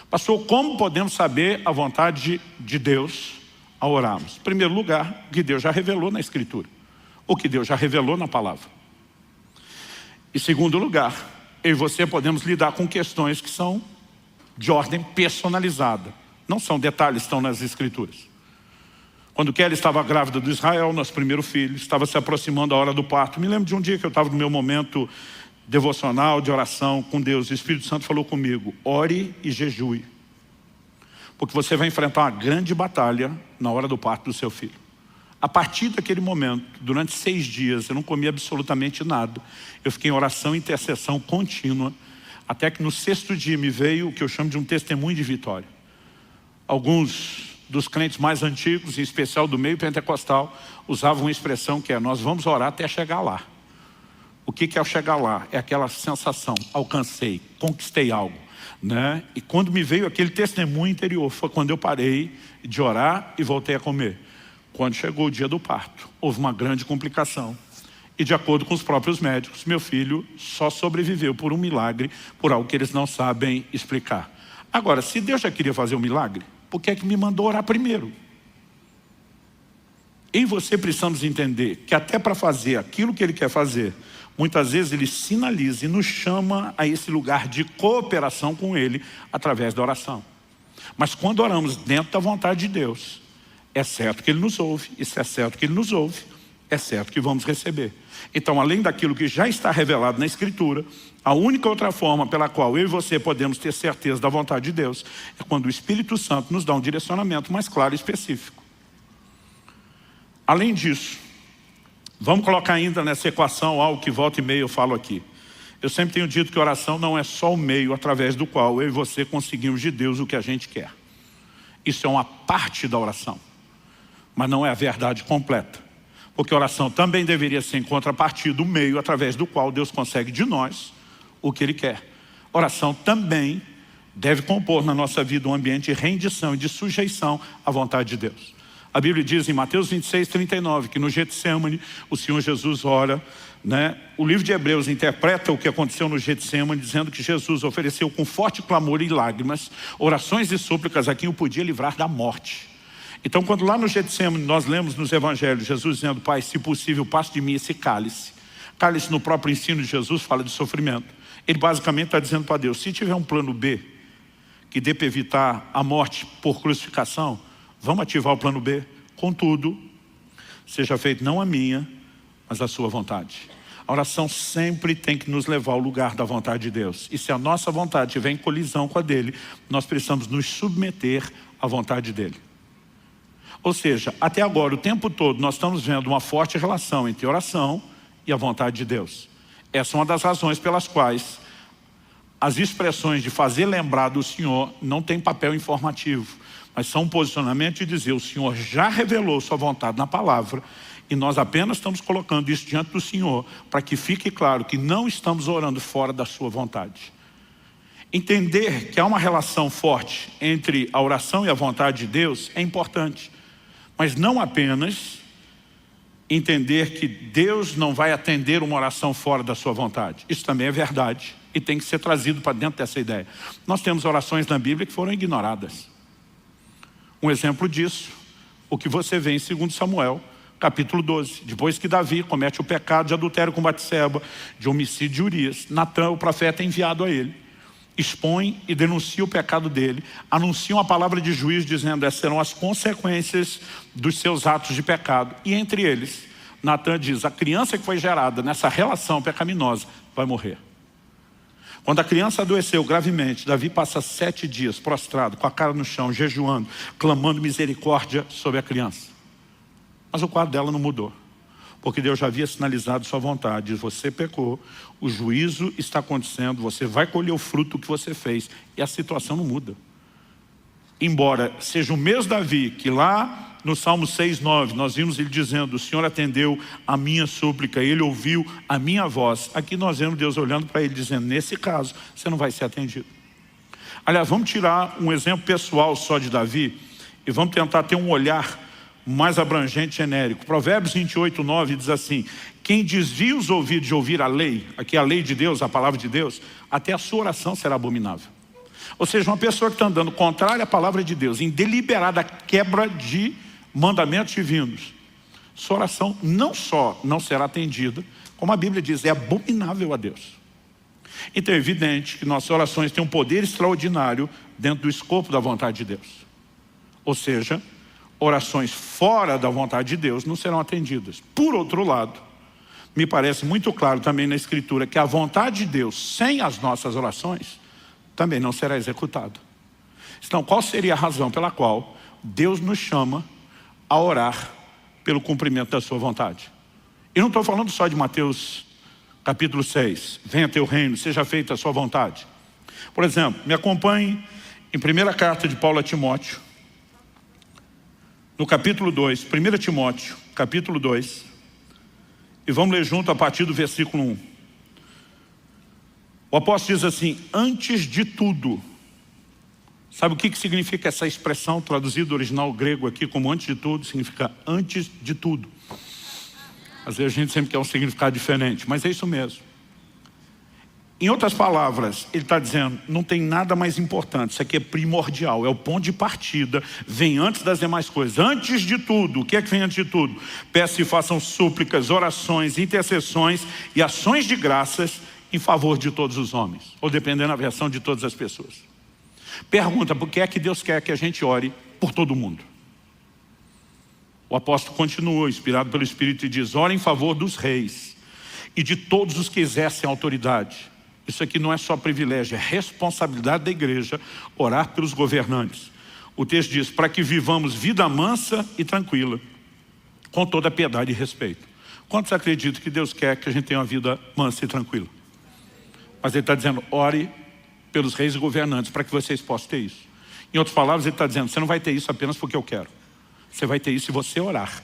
Pastor, como podemos saber a vontade de Deus ao orarmos? Em primeiro lugar, o que Deus já revelou na Escritura, o que Deus já revelou na palavra. Em segundo lugar, eu e você podemos lidar com questões que são de ordem personalizada. Não são detalhes que estão nas Escrituras. Quando Kelly estava grávida do Israel, nosso primeiro filho, estava se aproximando a hora do parto. Me lembro de um dia que eu estava no meu momento devocional, de oração com Deus. O Espírito Santo falou comigo: ore e jejue, porque você vai enfrentar uma grande batalha na hora do parto do seu filho. A partir daquele momento, durante 6 dias, eu não comi absolutamente nada. Eu fiquei em oração e intercessão contínua, até que no 6º dia me veio o que eu chamo de um testemunho de vitória. Alguns dos crentes mais antigos, em especial do meio pentecostal, usavam uma expressão que é: nós vamos orar até chegar lá. O que é o chegar lá? É aquela sensação: alcancei, conquistei algo, né? E quando me veio aquele testemunho interior, foi quando eu parei de orar e voltei a comer. Quando chegou o dia do parto, houve uma grande complicação. E de acordo com os próprios médicos, meu filho só sobreviveu por um milagre, por algo que eles não sabem explicar. Agora, se Deus já queria fazer um milagre, por que é que me mandou orar primeiro? Eu e você precisamos entender que até para fazer aquilo que Ele quer fazer, muitas vezes Ele sinaliza e nos chama a esse lugar de cooperação com Ele através da oração. Mas quando oramos dentro da vontade de Deus, é certo que Ele nos ouve. E se é certo que Ele nos ouve, é certo que vamos receber. Então, além daquilo que já está revelado na Escritura, a única outra forma pela qual eu e você podemos ter certeza da vontade de Deus é quando o Espírito Santo nos dá um direcionamento mais claro e específico. Além disso, vamos colocar ainda nessa equação algo que volta e meia eu falo aqui. Eu sempre tenho dito que oração não é só o meio através do qual eu e você conseguimos de Deus o que a gente quer. Isso é uma parte da oração, mas não é a verdade completa. Porque a oração também deveria ser em contrapartida, o meio através do qual Deus consegue de nós o que Ele quer. Oração também deve compor na nossa vida um ambiente de rendição e de sujeição à vontade de Deus. A Bíblia diz em Mateus 26:39 que no Getsemane o Senhor Jesus ora, né? O livro de Hebreus interpreta o que aconteceu no Getsemane, dizendo que Jesus ofereceu com forte clamor e lágrimas, orações e súplicas a quem o podia livrar da morte. Então, quando lá no Getsemane nós lemos nos evangelhos Jesus dizendo: Pai, se possível, passe de mim esse cálice. Cálice, no próprio ensino de Jesus, fala de sofrimento. Ele basicamente está dizendo para Deus: se tiver um plano B que dê para evitar a morte por crucificação, vamos ativar o plano B. Contudo, seja feito não a minha, mas a sua vontade. A oração sempre tem que nos levar ao lugar da vontade de Deus. E se a nossa vontade estiver em colisão com a dele, nós precisamos nos submeter à vontade dele. Ou seja, até agora, o tempo todo, nós estamos vendo uma forte relação entre oração e a vontade de Deus. Essa é uma das razões pelas quais as expressões de fazer lembrar do Senhor não tem papel informativo, mas são um posicionamento de dizer: o Senhor já revelou sua vontade na palavra E nós apenas estamos colocando isso diante do Senhor para que fique claro que não estamos orando fora da sua vontade. Entender que há uma relação forte entre a oração e a vontade de Deus é importante. Mas não apenas entender que Deus não vai atender uma oração fora da sua vontade. Isso também é verdade e tem que ser trazido para dentro dessa ideia. Nós temos orações na Bíblia que foram ignoradas. Um exemplo disso, o que você vê em 2 Samuel, capítulo 12. Depois que Davi comete o pecado de adultério com Batseba, de homicídio de Urias, Natã, o profeta, é enviado a ele. Expõe e denuncia o pecado dele, anuncia uma palavra de juízo dizendo essas serão as consequências dos seus atos de pecado. E entre eles, Natã diz, a criança que foi gerada nessa relação pecaminosa vai morrer. Quando a criança adoeceu gravemente, Davi passa 7 dias prostrado, com a cara no chão, jejuando, clamando misericórdia sobre a criança. Mas o quadro dela não mudou. Porque Deus já havia sinalizado sua vontade. Você pecou, o juízo está acontecendo, você vai colher o fruto que você fez. E a situação não muda. Embora seja o mesmo Davi que lá no Salmo 6:9, nós vimos ele dizendo, o Senhor atendeu a minha súplica, ele ouviu a minha voz. Aqui nós vemos Deus olhando para ele dizendo, nesse caso, você não vai ser atendido. Aliás, vamos tirar um exemplo pessoal só de Davi e vamos tentar ter um olhar mais abrangente, genérico. Provérbios 28:9 diz assim, quem desvia os ouvidos de ouvir a lei, aqui a lei de Deus, a palavra de Deus, até a sua oração será abominável. Ou seja, uma pessoa que está andando contrária à palavra de Deus, em deliberada quebra de mandamentos divinos, sua oração não só não será atendida, como a Bíblia diz, é abominável a Deus. Então é evidente que nossas orações têm um poder extraordinário dentro do escopo da vontade de Deus. Ou seja, orações fora da vontade de Deus não serão atendidas. Por outro lado, me parece muito claro também na Escritura que a vontade de Deus, sem as nossas orações, também não será executada. Então, qual seria a razão pela qual Deus nos chama a orar pelo cumprimento da sua vontade? E não estou falando só de Mateus capítulo 6, venha teu reino, seja feita a sua vontade. Por exemplo, me acompanhe em primeira carta de Paulo a Timóteo, no capítulo 2, 1 Timóteo, capítulo 2, e vamos ler junto a partir do versículo 1. O apóstolo diz assim, antes de tudo. Sabe o que significa essa expressão traduzida do original grego aqui como antes de tudo? Significa antes de tudo. Às vezes a gente sempre quer um significado diferente, mas é isso mesmo. Em outras palavras, ele está dizendo, não tem nada mais importante, isso aqui é primordial, é o ponto de partida, vem antes das demais coisas. Antes de tudo, o que é que vem antes de tudo? Peço e façam súplicas, orações, intercessões e ações de graças em favor de todos os homens, ou dependendo da versão de todas as pessoas. Pergunta, por que é que Deus quer que a gente ore por todo mundo? O apóstolo continua, inspirado pelo Espírito, e diz, ore em favor dos reis e de todos os que exercem autoridade. Isso aqui não é só privilégio, é responsabilidade da igreja orar pelos governantes. O texto diz, para que vivamos vida mansa e tranquila, com toda piedade e respeito. Quantos acreditam que Deus quer que a gente tenha uma vida mansa e tranquila? Mas ele está dizendo, ore pelos reis e governantes, para que vocês possam ter isso. Em outras palavras, ele está dizendo, você não vai ter isso apenas porque eu quero. Você vai ter isso se você orar.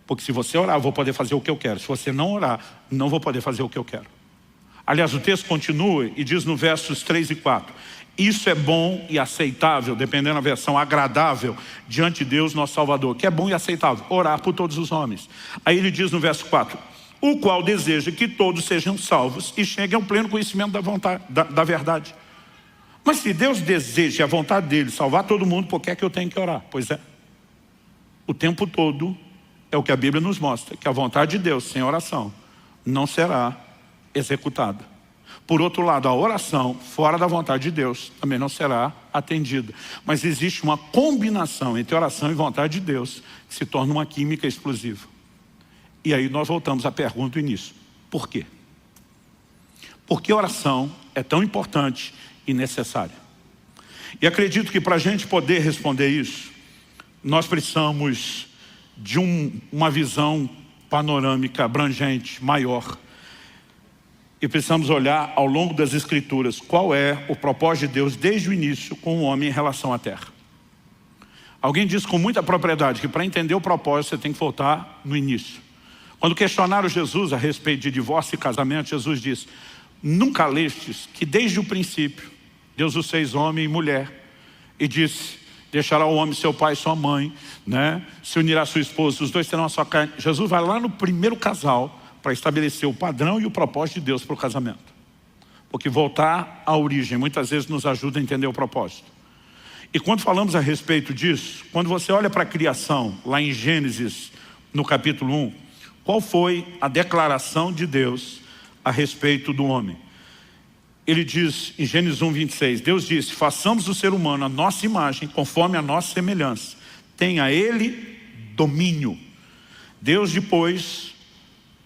Porque se você orar, eu vou poder fazer o que eu quero. Se você não orar, não vou poder fazer o que eu quero. Aliás, o texto continua e diz no versos 3 e 4. Isso é bom e aceitável, dependendo da versão, agradável, diante de Deus, nosso Salvador. Que é bom e aceitável, orar por todos os homens. Aí ele diz no verso 4. O qual deseja que todos sejam salvos e cheguem ao pleno conhecimento da vontade, da verdade. Mas se Deus deseja a vontade dele salvar todo mundo, por que é que eu tenho que orar? Pois é. O tempo todo é o que a Bíblia nos mostra, que a vontade de Deus sem oração não será executada. Por outro lado, a oração fora da vontade de Deus também não será atendida. Mas existe uma combinação entre oração e vontade de Deus que se torna uma química explosiva. E aí nós voltamos à pergunta do início. Por quê? Por que a oração é tão importante e necessária? E acredito que para a gente poder responder isso, nós precisamos de uma visão panorâmica, abrangente, maior. E precisamos olhar ao longo das Escrituras qual é o propósito de Deus desde o início com o homem em relação à terra. Alguém disse com muita propriedade que para entender o propósito você tem que voltar no início. Quando questionaram Jesus a respeito de divórcio e casamento, Jesus disse: nunca lestes que desde o princípio Deus os fez homem e mulher, e disse: deixará o homem seu pai e sua mãe, né? Se unirá a sua esposa, os dois terão a sua carne. Jesus vai lá no primeiro casal para estabelecer o padrão e o propósito de Deus para o casamento. Porque voltar à origem muitas vezes nos ajuda a entender o propósito. E quando falamos a respeito disso, quando você olha para a criação, lá em Gênesis, no capítulo 1, qual foi a declaração de Deus a respeito do homem? Ele diz em Gênesis 1, 26, Deus disse: façamos o ser humano a nossa imagem, conforme a nossa semelhança. Tenha ele domínio. Deus depois,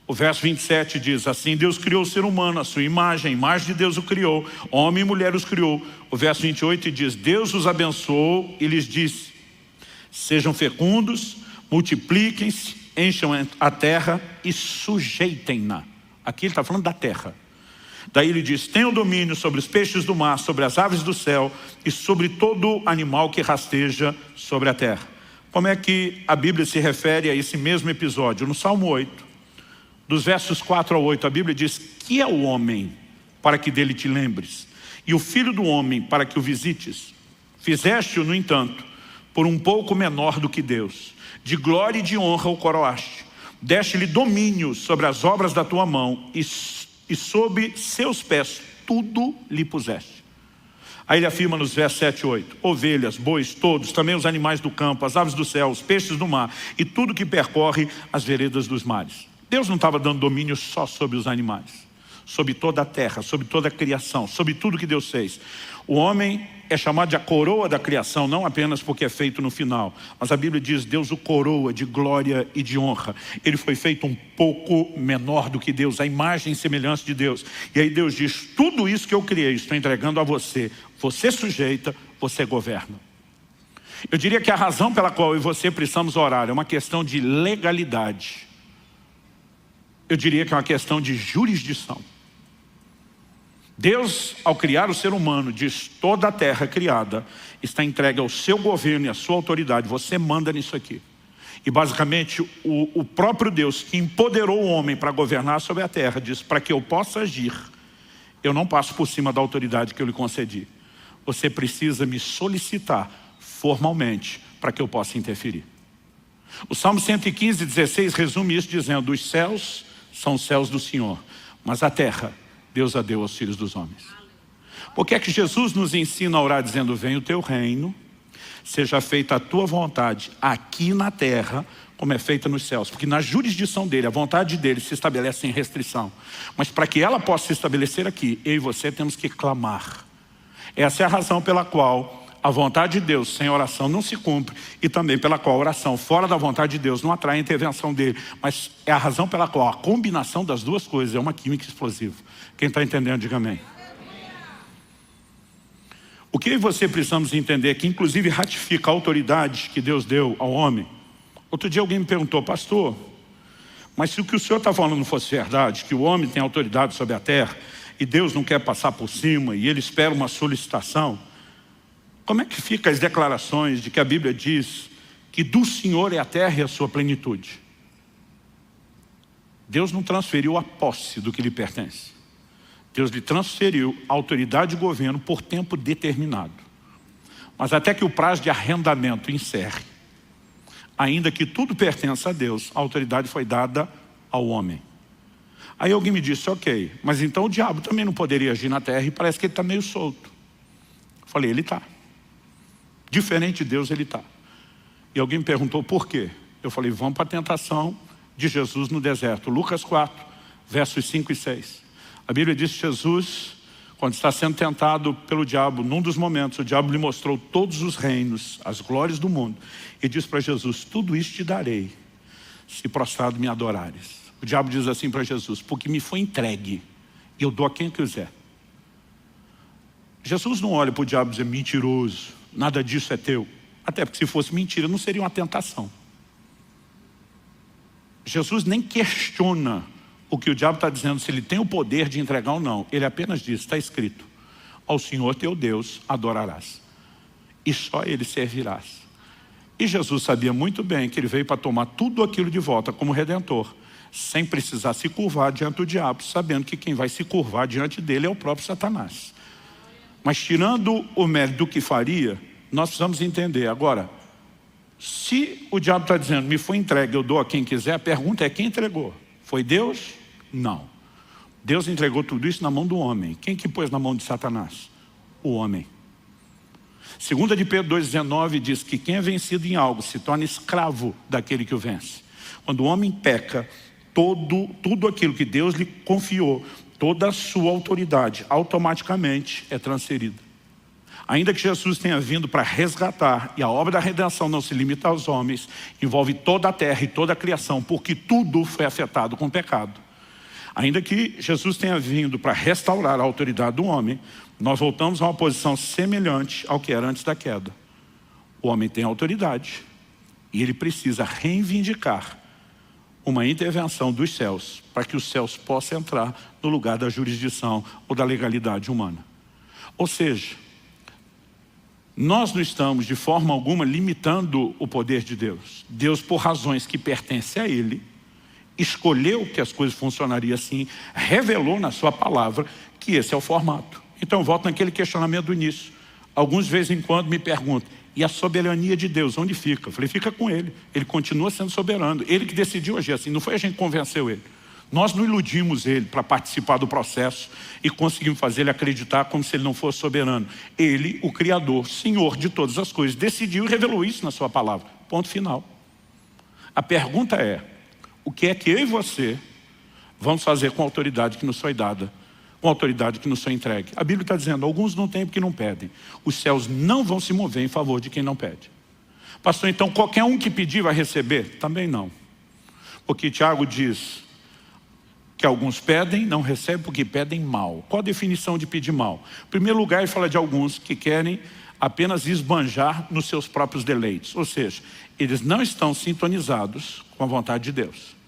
o verso 27 diz assim: Deus criou o ser humano, a sua imagem, a imagem de Deus o criou, homem e mulher os criou. O verso 28 diz: Deus os abençoou e lhes disse: sejam fecundos, multipliquem-se, encham a terra e sujeitem-na. Aqui ele está falando da terra. Daí ele diz: tenham domínio sobre os peixes do mar, sobre as aves do céu e sobre todo animal que rasteja sobre a terra. Como é que a Bíblia se refere a esse mesmo episódio? No Salmo 8, dos versos 4 ao 8, a Bíblia diz: que é o homem para que dele te lembres, e o filho do homem para que o visites? Fizeste-o, no entanto, por um pouco menor do que Deus. De glória e de honra o coroaste. Deste-lhe domínio sobre as obras da tua mão, e sob seus pés tudo lhe puseste. Aí ele afirma nos versos 7 e 8: ovelhas, bois, todos, também os animais do campo, as aves do céu, os peixes do mar, e tudo que percorre as veredas dos mares. Deus não estava dando domínio só sobre os animais, sobre toda a terra, sobre toda a criação, sobre tudo que Deus fez. O homem é chamado de a coroa da criação, não apenas porque é feito no final, mas a Bíblia diz: Deus o coroa de glória e de honra. Ele foi feito um pouco menor do que Deus, a imagem e semelhança de Deus. E aí Deus diz: tudo isso que eu criei, estou entregando a você. Você sujeita, você governa. Eu diria que a razão pela qual eu e você precisamos orar é uma questão de legalidade. Eu diria que é uma questão de jurisdição. Deus, ao criar o ser humano, diz: toda a terra criada está entregue ao seu governo e à sua autoridade. Você manda nisso aqui. E basicamente o próprio Deus que empoderou o homem para governar sobre a terra diz: para que eu possa agir, eu não passo por cima da autoridade que eu lhe concedi. Você precisa me solicitar formalmente para que eu possa interferir. O Salmo 115, 16 resume isso dizendo: os céus são os céus do Senhor, mas a terra Deus a deu aos filhos dos homens. Por que é que Jesus nos ensina a orar dizendo: venha o teu reino, seja feita a tua vontade aqui na terra como é feita nos céus? Porque na jurisdição dele, a vontade dele se estabelece sem restrição. Mas para que ela possa se estabelecer aqui, eu e você temos que clamar. Essa é a razão pela qual a vontade de Deus sem oração não se cumpre, e também pela qual a oração fora da vontade de Deus não atrai a intervenção dele. Mas é a razão pela qual a combinação das duas coisas é uma química explosiva. Quem está entendendo, diga amém. O que eu e você precisamos entender é que inclusive ratifica a autoridade que Deus deu ao homem. Outro dia alguém me perguntou: pastor, mas se o que o senhor está falando fosse verdade, que o homem tem autoridade sobre a terra e Deus não quer passar por cima e ele espera uma solicitação, como é que ficam as declarações de que a Bíblia diz que do Senhor é a terra e a sua plenitude? Deus não transferiu a posse do que lhe pertence. Deus lhe transferiu a autoridade de governo por tempo determinado. Mas até que o prazo de arrendamento encerre, ainda que tudo pertença a Deus, a autoridade foi dada ao homem. Aí alguém me disse: ok, mas então o diabo também não poderia agir na terra, e parece que ele está meio solto. Eu falei: ele está. Diferente de Deus, ele está. E alguém me perguntou por quê? Eu falei: vamos para a tentação de Jesus no deserto. Lucas 4, versos 5 e 6. A Bíblia diz que Jesus, quando está sendo tentado pelo diabo, num dos momentos, o diabo lhe mostrou todos os reinos, as glórias do mundo, e diz para Jesus: tudo isso te darei, se prostrado me adorares. O diabo diz assim para Jesus: porque me foi entregue, e eu dou a quem eu quiser. Jesus não olha para o diabo e diz: mentiroso, nada disso é teu. Até porque se fosse mentira, não seria uma tentação. Jesus nem questiona o que o diabo está dizendo, se ele tem o poder de entregar ou não. Ele apenas diz: está escrito, ao Senhor teu Deus adorarás, e só ele servirás. E Jesus sabia muito bem que ele veio para tomar tudo aquilo de volta como Redentor, sem precisar se curvar diante do diabo, sabendo que quem vai se curvar diante dele é o próprio Satanás. Mas tirando o mérito do que faria, nós precisamos entender. Agora, se o diabo está dizendo, me foi entregue, eu dou a quem quiser, a pergunta é quem entregou? Foi Deus? Não. Deus entregou tudo isso na mão do homem. Quem que pôs na mão de Satanás? O homem. 2 de Pedro 2,19 diz que quem é vencido em algo se torna escravo daquele que o vence. Quando o homem peca, tudo aquilo que Deus lhe confiou, toda a sua autoridade, automaticamente é transferida. Ainda que Jesus tenha vindo para resgatar, e a obra da redenção não se limita aos homens, envolve toda a terra e toda a criação, porque tudo foi afetado com o pecado. Ainda que Jesus tenha vindo para restaurar a autoridade do homem, nós voltamos a uma posição semelhante ao que era antes da queda. O homem tem autoridade e ele precisa reivindicar uma intervenção dos céus para que os céus possam entrar no lugar da jurisdição ou da legalidade humana. Ou seja, nós não estamos de forma alguma limitando o poder de Deus. Deus, por razões que pertencem a Ele, escolheu que as coisas funcionariam assim, revelou na sua palavra que esse é o formato. Então eu volto naquele questionamento do início. Alguns de vez em quando me perguntam, e a soberania de Deus, onde fica? Eu falei, fica com Ele. Ele continua sendo soberano. Ele que decidiu agir assim, não foi a gente que convenceu Ele. Nós não iludimos Ele para participar do processo e conseguimos fazer Ele acreditar como se Ele não fosse soberano. Ele, o Criador, Senhor de todas as coisas, decidiu e revelou isso na sua palavra. Ponto final. A pergunta é, o que é que eu e você vamos fazer com a autoridade que nos foi dada, com a autoridade que nos foi entregue? A Bíblia está dizendo, alguns não têm porque não pedem. Os céus não vão se mover em favor de quem não pede. Pastor, então qualquer um que pedir vai receber? Também não. Porque Tiago diz que alguns pedem, não recebem porque pedem mal. Qual a definição de pedir mal? Em primeiro lugar, ele fala de alguns que querem apenas esbanjar nos seus próprios deleites. Ou seja, eles não estão sintonizados com a vontade de Deus.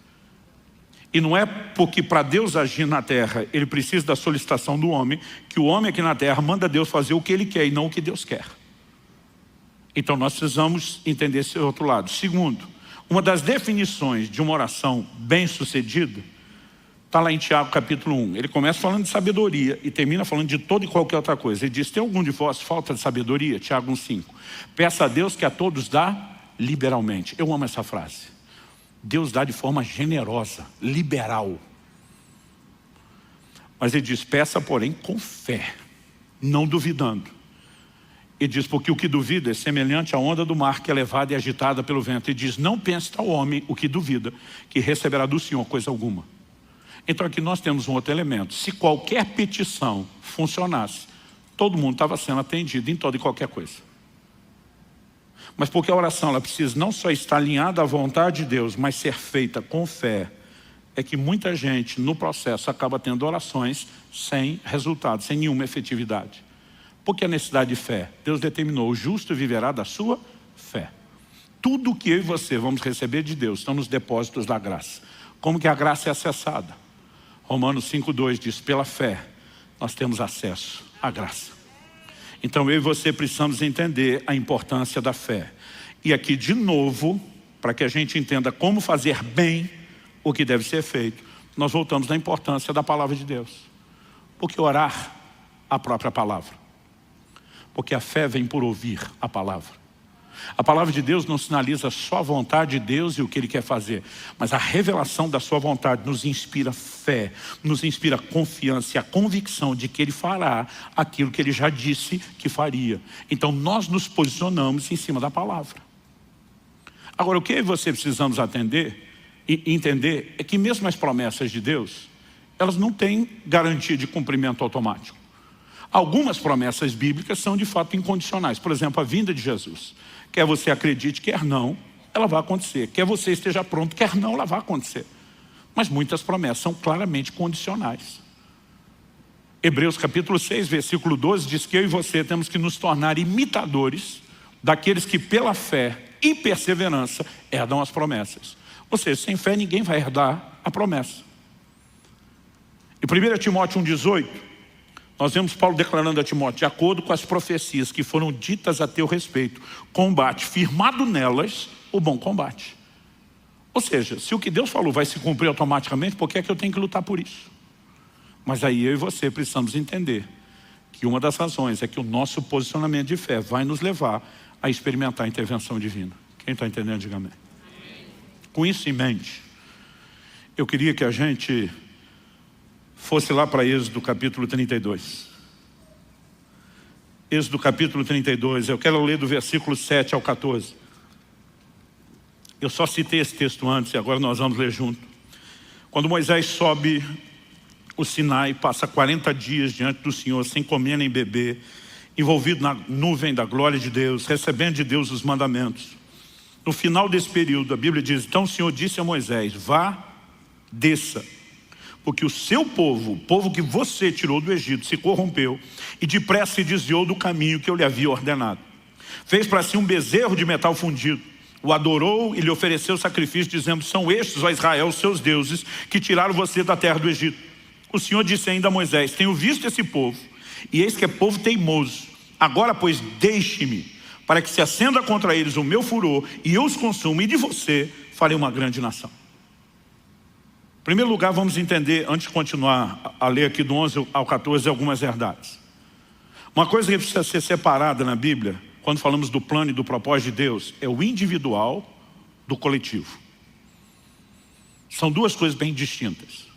E não é porque para Deus agir na terra, ele precisa da solicitação do homem, que o homem aqui na terra manda Deus fazer o que ele quer e não o que Deus quer. Então nós precisamos entender esse outro lado. Segundo, uma das definições de uma oração bem-sucedida está lá em Tiago capítulo 1. Ele começa falando de sabedoria e termina falando de toda e qualquer outra coisa. Ele diz, tem algum de vós falta de sabedoria? Tiago 1,5. Peça a Deus que a todos dá liberalmente. Eu amo essa frase. Deus dá de forma generosa, liberal. Mas ele diz, peça porém com fé, não duvidando. Ele diz, porque o que duvida é semelhante à onda do mar que é levada e agitada pelo vento. Ele diz, não pense tal homem, o que duvida, que receberá do Senhor coisa alguma. Então aqui nós temos um outro elemento. Se qualquer petição funcionasse, todo mundo estava sendo atendido em toda e qualquer coisa. Mas porque a oração ela precisa não só estar alinhada à vontade de Deus, mas ser feita com fé, é que muita gente no processo acaba tendo orações sem resultado, sem nenhuma efetividade. Porque a necessidade de fé, Deus determinou, o justo viverá da sua fé. Tudo que eu e você vamos receber de Deus estão nos depósitos da graça. Como que a graça é acessada? Romanos 5,2 diz, pela fé nós temos acesso à graça. Então eu e você precisamos entender a importância da fé. E aqui de novo, para que a gente entenda como fazer bem o que deve ser feito, nós voltamos na importância da palavra de Deus. Porque orar a própria palavra. Porque a fé vem por ouvir a palavra. A palavra de Deus não sinaliza só a vontade de Deus e o que Ele quer fazer, mas a revelação da sua vontade nos inspira fé, nos inspira confiança e a convicção de que Ele fará aquilo que Ele já disse que faria. Então nós nos posicionamos em cima da palavra. Agora o que você precisamos atender e entender é que mesmo as promessas de Deus, elas não têm garantia de cumprimento automático. Algumas promessas bíblicas são de fato incondicionais. Por exemplo, a vinda de Jesus. Quer você acredite, quer não, ela vai acontecer. Quer você esteja pronto, quer não, ela vai acontecer. Mas muitas promessas são claramente condicionais. Hebreus capítulo 6, versículo 12, diz que eu e você temos que nos tornar imitadores daqueles que pela fé e perseverança herdam as promessas. Ou seja, sem fé ninguém vai herdar a promessa. Em 1 Timóteo 1,18, Nós vemos Paulo declarando a Timóteo: de acordo com as profecias que foram ditas a teu respeito, combate firmado nelas o bom combate. Ou seja, se o que Deus falou vai se cumprir automaticamente, por que é que eu tenho que lutar por isso? Mas aí eu e você precisamos entender que uma das razões é que o nosso posicionamento de fé vai nos levar a experimentar a intervenção divina. Quem está entendendo, diga amém. Com isso em mente, eu queria que a gente fosse lá para Êxodo capítulo 32. Êxodo capítulo 32, eu quero ler do versículo 7 ao 14. Eu só citei esse texto antes e agora nós vamos ler junto. Quando Moisés sobe o Sinai, passa 40 dias diante do Senhor, sem comer nem beber, envolvido na nuvem da glória de Deus, recebendo de Deus os mandamentos. No final desse período, a Bíblia diz: então o Senhor disse a Moisés: vá, desça, porque o seu povo, o povo que você tirou do Egito, se corrompeu e depressa se desviou do caminho que eu lhe havia ordenado. Fez para si um bezerro de metal fundido, o adorou e lhe ofereceu sacrifício, dizendo: são estes, ó Israel, os seus deuses, que tiraram você da terra do Egito. O Senhor disse ainda a Moisés: tenho visto esse povo, e eis que é povo teimoso. Agora, pois, deixe-me, para que se acenda contra eles o meu furor, e eu os consuma, e de você farei uma grande nação. Em primeiro lugar, vamos entender, antes de continuar a ler aqui do 11 ao 14, algumas verdades. Uma coisa que precisa ser separada na Bíblia, quando falamos do plano e do propósito de Deus, é o individual do coletivo. São duas coisas bem distintas.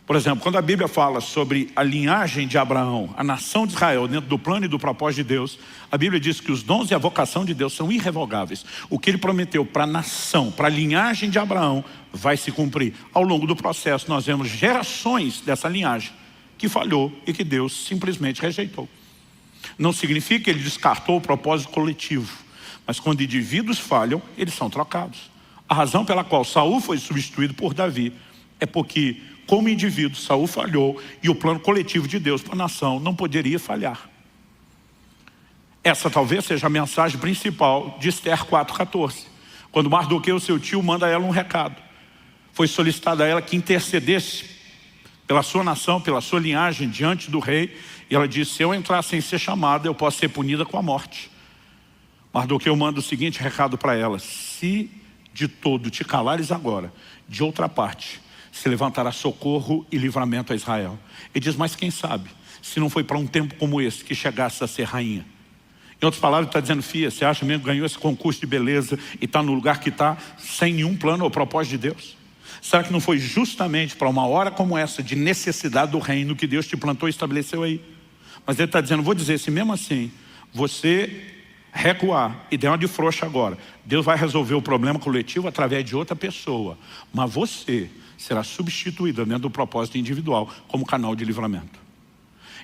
Por exemplo, quando a Bíblia fala sobre a linhagem de Abraão, a nação de Israel, dentro do plano e do propósito de Deus, a Bíblia diz que os dons e a vocação de Deus são irrevogáveis. O que Ele prometeu para a nação, para a linhagem de Abraão, vai se cumprir. Ao longo do processo, nós vemos gerações dessa linhagem que falhou e que Deus simplesmente rejeitou. Não significa que Ele descartou o propósito coletivo, mas quando indivíduos falham, eles são trocados. A razão pela qual Saul foi substituído por Davi é porque, como indivíduo, Saul falhou e o plano coletivo de Deus para a nação não poderia falhar. Essa talvez seja a mensagem principal de Esther 4,14. Quando Mardoqueu, seu tio, manda a ela um recado. Foi solicitado a ela que intercedesse pela sua nação, pela sua linhagem, diante do rei. E ela disse: se eu entrar sem ser chamada, eu posso ser punida com a morte. Mardoqueu manda o seguinte recado para ela: se de todo te calares agora, de outra parte se levantará socorro e livramento a Israel. Ele diz: mas quem sabe, se não foi para um tempo como esse que chegasse a ser rainha. Em outras palavras, ele está dizendo: filha, você acha mesmo que ganhou esse concurso de beleza e está no lugar que está, sem nenhum plano ou propósito de Deus? Será que não foi justamente para uma hora como essa, de necessidade do reino, que Deus te plantou e estabeleceu aí? Mas ele está dizendo: vou dizer, se mesmo assim você recuar e der uma de frouxa agora, Deus vai resolver o problema coletivo através de outra pessoa, mas você será substituída dentro do propósito individual como canal de livramento.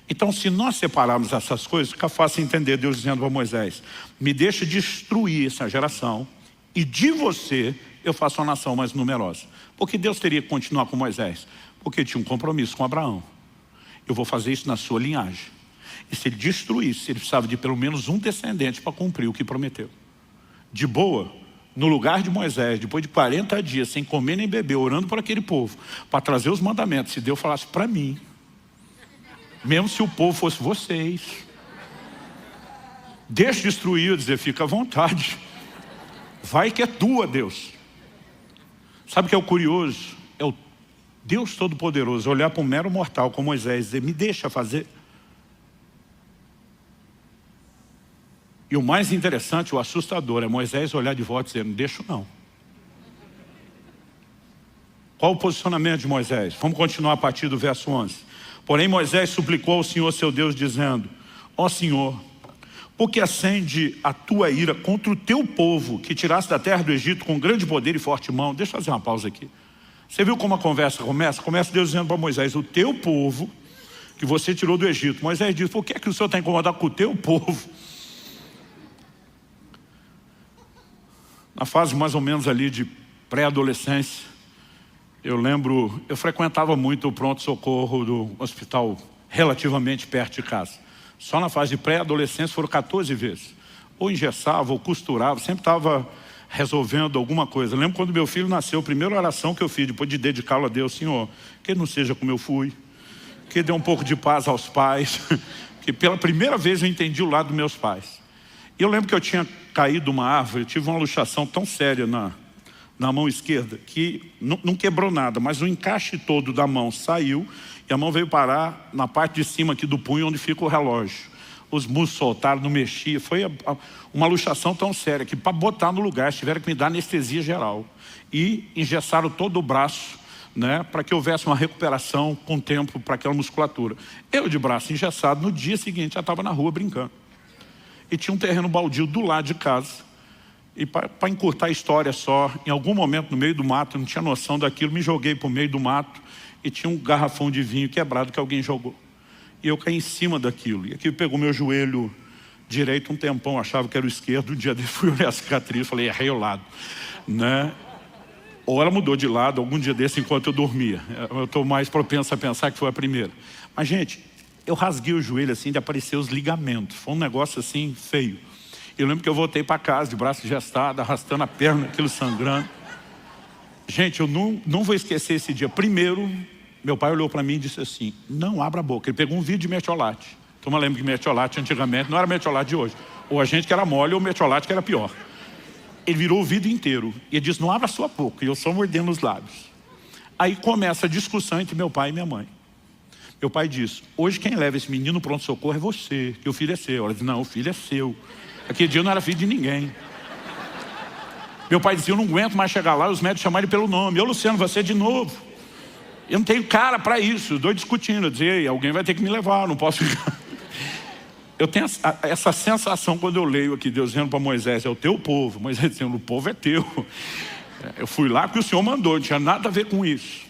Então, se nós separarmos essas coisas, fica fácil entender Deus dizendo a Moisés: me deixa destruir essa geração e de você eu faço uma nação mais numerosa. Por que Deus teria que continuar com Moisés? Porque tinha um compromisso com Abraão. Eu vou fazer isso na sua linhagem. E se ele destruísse, ele precisava de pelo menos um descendente para cumprir o que prometeu. De boa, no lugar de Moisés, depois de 40 dias, sem comer nem beber, orando por aquele povo, para trazer os mandamentos, se Deus falasse para mim, mesmo se o povo fosse vocês, deixa destruir, eu dizer: fica à vontade, vai que é tua, Deus. Sabe o que é o curioso? É o Deus Todo-Poderoso olhar para um mero mortal como Moisés e dizer: me deixa fazer. E o mais interessante, o assustador, é Moisés olhar de volta e dizer: não deixo não. Qual o posicionamento de Moisés? Vamos continuar a partir do verso 11. Porém Moisés suplicou ao Senhor seu Deus, dizendo: ó Senhor, por que acende a tua ira contra o teu povo, que tiraste da terra do Egito com grande poder e forte mão? Deixa eu fazer uma pausa aqui. Você viu como a conversa começa? Começa Deus dizendo para Moisés: o teu povo, que você tirou do Egito. Moisés diz: por que é que o Senhor está incomodado com o teu povo? Na fase mais ou menos ali de pré-adolescência, eu lembro, eu frequentava muito o pronto-socorro do hospital relativamente perto de casa. Só na fase de pré-adolescência foram 14 vezes. Ou engessava, ou costurava, sempre estava resolvendo alguma coisa. Eu lembro quando meu filho nasceu, a primeira oração que eu fiz, depois de dedicá-lo a Deus: Senhor, que ele não seja como eu fui, que deu um pouco de paz aos pais, que pela primeira vez eu entendi o lado dos meus pais. E eu lembro que eu tinha caído de uma árvore, eu tive uma luxação tão séria na mão esquerda, que não quebrou nada, mas o encaixe todo da mão saiu, e a mão veio parar na parte de cima aqui do punho, onde fica o relógio. Os músculos soltaram, não mexia. Foi uma luxação tão séria que para botar no lugar tiveram que me dar anestesia geral. E engessaram todo o braço, né, para que houvesse uma recuperação com tempo para aquela musculatura. Eu de braço engessado, no dia seguinte já estava na rua brincando. E tinha um terreno baldio do lado de casa. E para encurtar a história só, em algum momento no meio do mato, eu não tinha noção daquilo, me joguei para o meio do mato e tinha um garrafão de vinho quebrado que alguém jogou. E eu caí em cima daquilo. E aquilo pegou meu joelho direito um tempão, achava que era o esquerdo. Um dia dele fui olhar a cicatriz, falei, errei o lado, né? Ou ela mudou de lado algum dia desse enquanto eu dormia. Eu estou mais propenso a pensar que foi a primeira. Mas, gente, eu rasguei o joelho assim de aparecer os ligamentos. Foi um negócio assim feio. Eu lembro que eu voltei para casa de braço gestado, arrastando a perna, aquilo sangrando. Gente, eu não vou esquecer esse dia. Primeiro, meu pai olhou para mim e disse assim, não abra a boca. Ele pegou um vidro de mertiolate. Então eu lembro que mertiolate antigamente não era mertiolate de hoje. Ou a gente que era mole ou mertiolate que era pior. Ele virou o vidro inteiro. E ele disse, não abra a sua boca. E eu só mordendo os lábios. Aí começa a discussão entre meu pai e minha mãe. Meu pai disse, hoje quem leva esse menino no pronto-socorro é você, que o filho é seu. Ela disse, não, o filho é seu. Aquele dia eu não era filho de ninguém. Meu pai dizia, eu não aguento mais chegar lá, os médicos chamaram ele pelo nome. Eu, Luciano, você de novo. Eu não tenho cara para isso. Os dois discutindo. Eu dizia, ei, alguém vai ter que me levar, não posso ficar. Eu tenho essa sensação quando eu leio aqui, Deus dizendo para Moisés, é o teu povo. Moisés dizendo, o povo é teu. Eu fui lá porque o Senhor mandou, não tinha nada a ver com isso.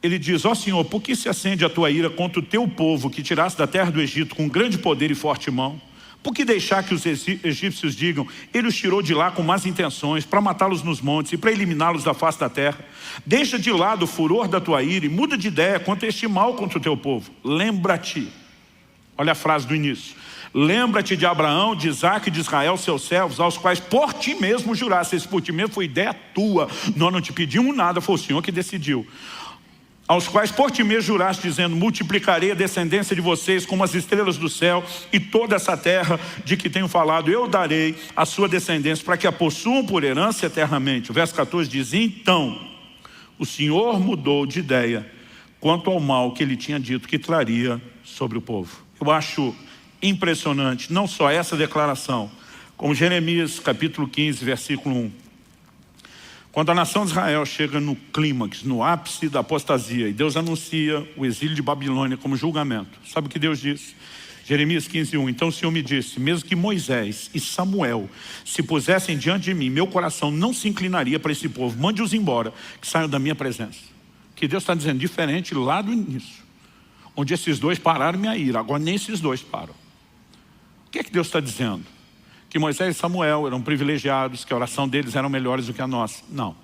Ele diz, ó Senhor, por que se acende a tua ira contra o teu povo que tiraste da terra do Egito com grande poder e forte mão? Por que deixar que os egípcios digam, ele os tirou de lá com más intenções, para matá-los nos montes e para eliminá-los da face da terra? Deixa de lado o furor da tua ira e muda de ideia quanto a este mal contra o teu povo. Lembra-te, olha a frase do início, lembra-te de Abraão, de Isaque e de Israel, seus servos, aos quais por ti mesmo juraste. Esse por ti mesmo foi ideia tua, nós não te pedimos nada, foi o Senhor que decidiu. Aos quais por ti mesmo juraste, dizendo, multiplicarei a descendência de vocês como as estrelas do céu, e toda essa terra de que tenho falado, eu darei a sua descendência, para que a possuam por herança eternamente. O verso 14 diz, então, o Senhor mudou de ideia, quanto ao mal que ele tinha dito que traria sobre o povo. Eu acho impressionante, não só essa declaração, como Jeremias capítulo 15, versículo 1. Quando a nação de Israel chega no clímax, no ápice da apostasia, e Deus anuncia o exílio de Babilônia como julgamento. Sabe o que Deus diz? Jeremias 15, 1. Então o Senhor me disse, mesmo que Moisés e Samuel se pusessem diante de mim, meu coração não se inclinaria para esse povo. Mande-os embora, que saiam da minha presença. Que Deus está dizendo diferente lá do início. Onde esses dois pararam minha ira, agora nem esses dois param. O que é que Deus está dizendo? Que Moisés e Samuel eram privilegiados, que a oração deles era melhores do que a nossa. Não.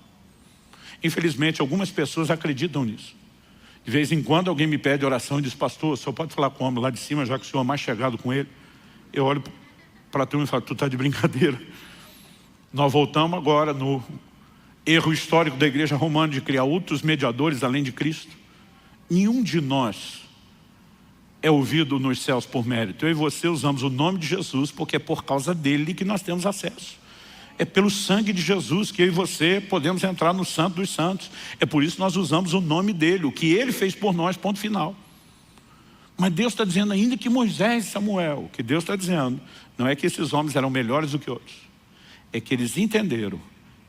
Infelizmente, algumas pessoas acreditam nisso. De vez em quando alguém me pede oração e diz, pastor, o senhor pode falar com o homem lá de cima, já que o senhor é mais chegado com ele? Eu olho para a turma e falo, tu está de brincadeira. Nós voltamos agora no erro histórico da igreja romana de criar outros mediadores além de Cristo. Nenhum de nós é ouvido nos céus por mérito. Eu e você usamos o nome de Jesus porque é por causa dele que nós temos acesso. É pelo sangue de Jesus que eu e você podemos entrar no Santo dos Santos. É por isso que nós usamos o nome dele, o que ele fez por nós, ponto final. Mas Deus está dizendo ainda que Moisés e Samuel, o que Deus está dizendo, não é que esses homens eram melhores do que outros. É que eles entenderam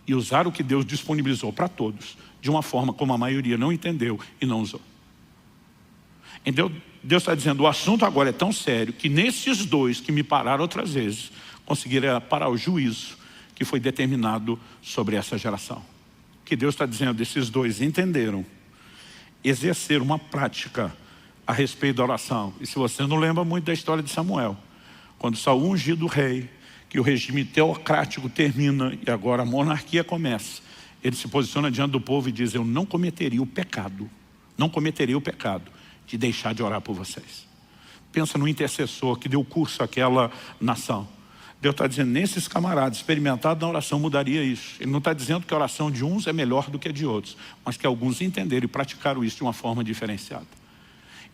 e usaram o que Deus disponibilizou para todos, de uma forma como a maioria não entendeu e não usou. Então, Deus está dizendo, o assunto agora é tão sério que nesses dois que me pararam outras vezes, conseguiram parar o juízo que foi determinado sobre essa geração. O que Deus está dizendo, esses dois entenderam, exerceram uma prática a respeito da oração. E se você não lembra muito da história de Samuel, quando Saul ungido rei, que o regime teocrático termina e agora a monarquia começa, ele se posiciona diante do povo e diz, eu não cometeria o pecado, de deixar de orar por vocês. Pensa no intercessor que deu curso àquela nação. Deus está dizendo, nesses camaradas experimentados na oração mudaria isso. Ele não está dizendo que a oração de uns é melhor do que a de outros, mas que alguns entenderam e praticaram isso de uma forma diferenciada.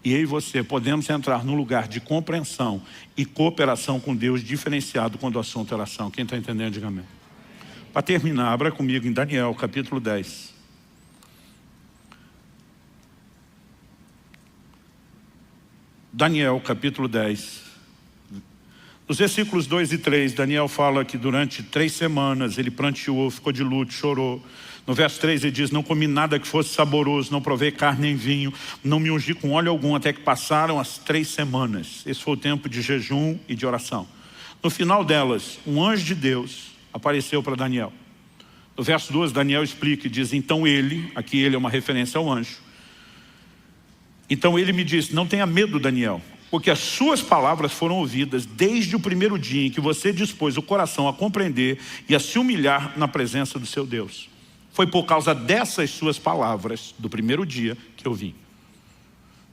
E eu e você podemos entrar num lugar de compreensão e cooperação com Deus diferenciado quando o assunto é oração. Quem está entendendo, diga amém. Para terminar, abra comigo em Daniel, capítulo 10. Daniel, capítulo 10. Nos versículos 2 e 3, Daniel fala que durante 3 semanas ele pranteou, ficou de luto, chorou. No verso 3 ele diz, não comi nada que fosse saboroso, não provei carne nem vinho, não me ungi com óleo algum, até que passaram as 3 semanas. Esse foi o tempo de jejum e de oração. No final delas, um anjo de Deus apareceu para Daniel. No verso 12, Daniel explica e diz, então ele, aqui ele é uma referência ao anjo. Então ele me disse, não tenha medo, Daniel, porque as suas palavras foram ouvidas desde o primeiro dia em que você dispôs o coração a compreender e a se humilhar na presença do seu Deus. Foi por causa dessas suas palavras, do primeiro dia, que eu vim.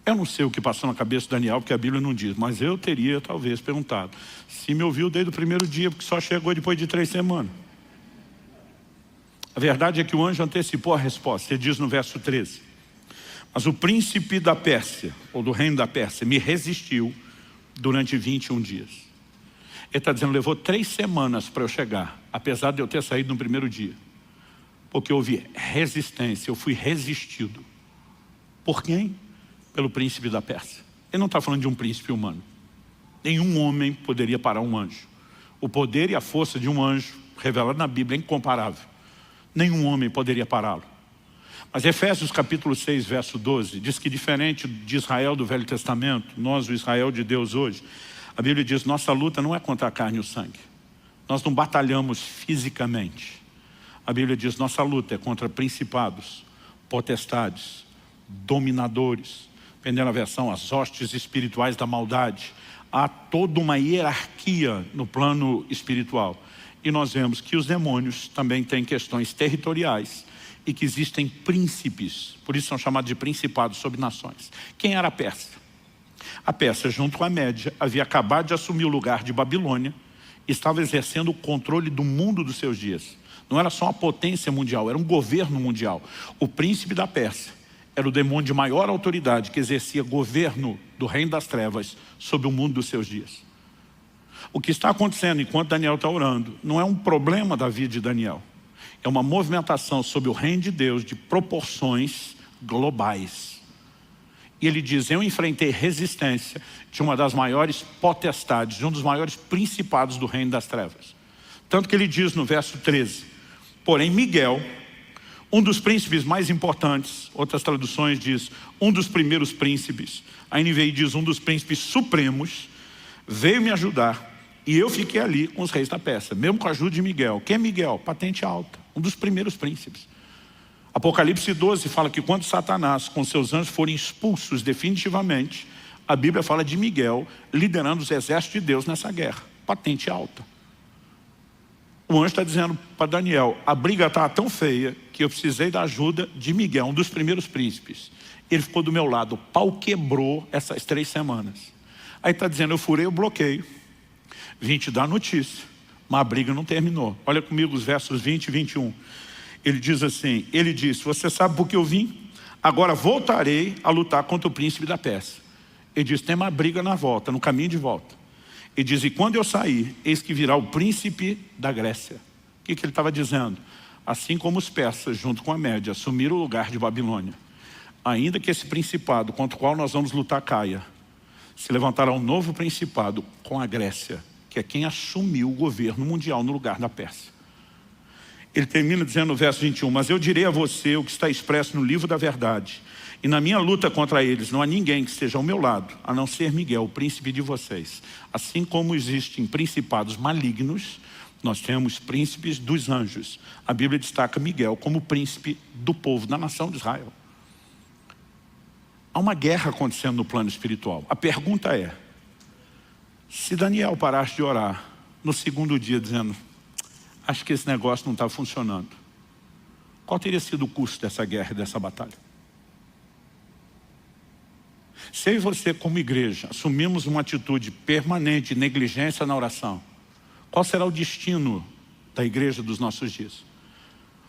Eu não sei o que passou na cabeça de Daniel, porque a Bíblia não diz, mas eu teria talvez perguntado, se me ouviu desde o primeiro dia, porque só chegou depois de 3 semanas. A verdade é que o anjo antecipou a resposta. Ele diz no verso 13, mas o príncipe da Pérsia, ou do reino da Pérsia, me resistiu durante 21 dias. Ele está dizendo, levou 3 semanas para eu chegar, apesar de eu ter saído no primeiro dia. Porque houve resistência, eu fui resistido. Por quem? Pelo príncipe da Pérsia. Ele não está falando de um príncipe humano. Nenhum homem poderia parar um anjo. O poder e a força de um anjo, revelado na Bíblia, é incomparável. Nenhum homem poderia pará-lo. Mas Efésios capítulo 6, verso 12, diz que diferente de Israel do Velho Testamento, nós, o Israel de Deus hoje, a Bíblia diz, nossa luta não é contra a carne e o sangue. Nós não batalhamos fisicamente. A Bíblia diz, nossa luta é contra principados, potestades, dominadores, dependendo da versão, as hostes espirituais da maldade. Há toda uma hierarquia no plano espiritual. E nós vemos que os demônios também têm questões territoriais e que existem príncipes, por isso são chamados de principados sobre nações. Quem era a Pérsia? A Pérsia, junto com a Média, havia acabado de assumir o lugar de Babilônia e estava exercendo o controle do mundo dos seus dias. Não era só uma potência mundial, era um governo mundial. O príncipe da Pérsia era o demônio de maior autoridade que exercia governo do reino das trevas sobre o mundo dos seus dias. O que está acontecendo enquanto Daniel está orando não é um problema da vida de Daniel. É uma movimentação sobre o reino de Deus de proporções globais. E ele diz, eu enfrentei resistência de uma das maiores potestades, de um dos maiores principados do reino das trevas. Tanto que ele diz no verso 13, porém Miguel, um dos príncipes mais importantes, outras traduções diz, um dos primeiros príncipes, a NVI diz um dos príncipes supremos, veio me ajudar e eu fiquei ali com os reis da Pérsia, mesmo com a ajuda de Miguel. Quem é Miguel? Patente alta, um dos primeiros príncipes. Apocalipse 12 fala que quando Satanás com seus anjos forem expulsos definitivamente, a Bíblia fala de Miguel liderando os exércitos de Deus nessa guerra, patente alta. O anjo está dizendo para Daniel, a briga está tão feia que eu precisei da ajuda de Miguel, um dos primeiros príncipes. Ele ficou do meu lado, o pau quebrou essas 3 semanas. Aí está dizendo, eu furei o bloqueio, vim te dar notícia, mas a briga não terminou. Olha comigo os versos 20 e 21. Ele diz assim, ele disse, você sabe por que eu vim? Agora voltarei a lutar contra o príncipe da Pérsia. Ele diz, tem uma briga na volta, no caminho de volta. Ele diz, e quando eu sair, eis que virá o príncipe da Grécia. O que ele estava dizendo? Assim como os persas, junto com a Média, assumiram o lugar de Babilônia, ainda que esse principado contra o qual nós vamos lutar caia, se levantará um novo principado com a Grécia, que é quem assumiu o governo mundial no lugar da Pérsia. Ele termina dizendo no verso 21, mas eu direi a você o que está expresso no livro da verdade, e na minha luta contra eles não há ninguém que esteja ao meu lado, a não ser Miguel, o príncipe de vocês. Assim como existem principados malignos, nós temos príncipes dos anjos. A Bíblia destaca Miguel como príncipe do povo, da nação de Israel. Há uma guerra acontecendo no plano espiritual. A pergunta é, se Daniel parasse de orar no segundo dia dizendo, acho que esse negócio não está funcionando, qual teria sido o custo dessa guerra e dessa batalha? Se eu e você como igreja assumimos uma atitude permanente de negligência na oração, qual será o destino da igreja dos nossos dias?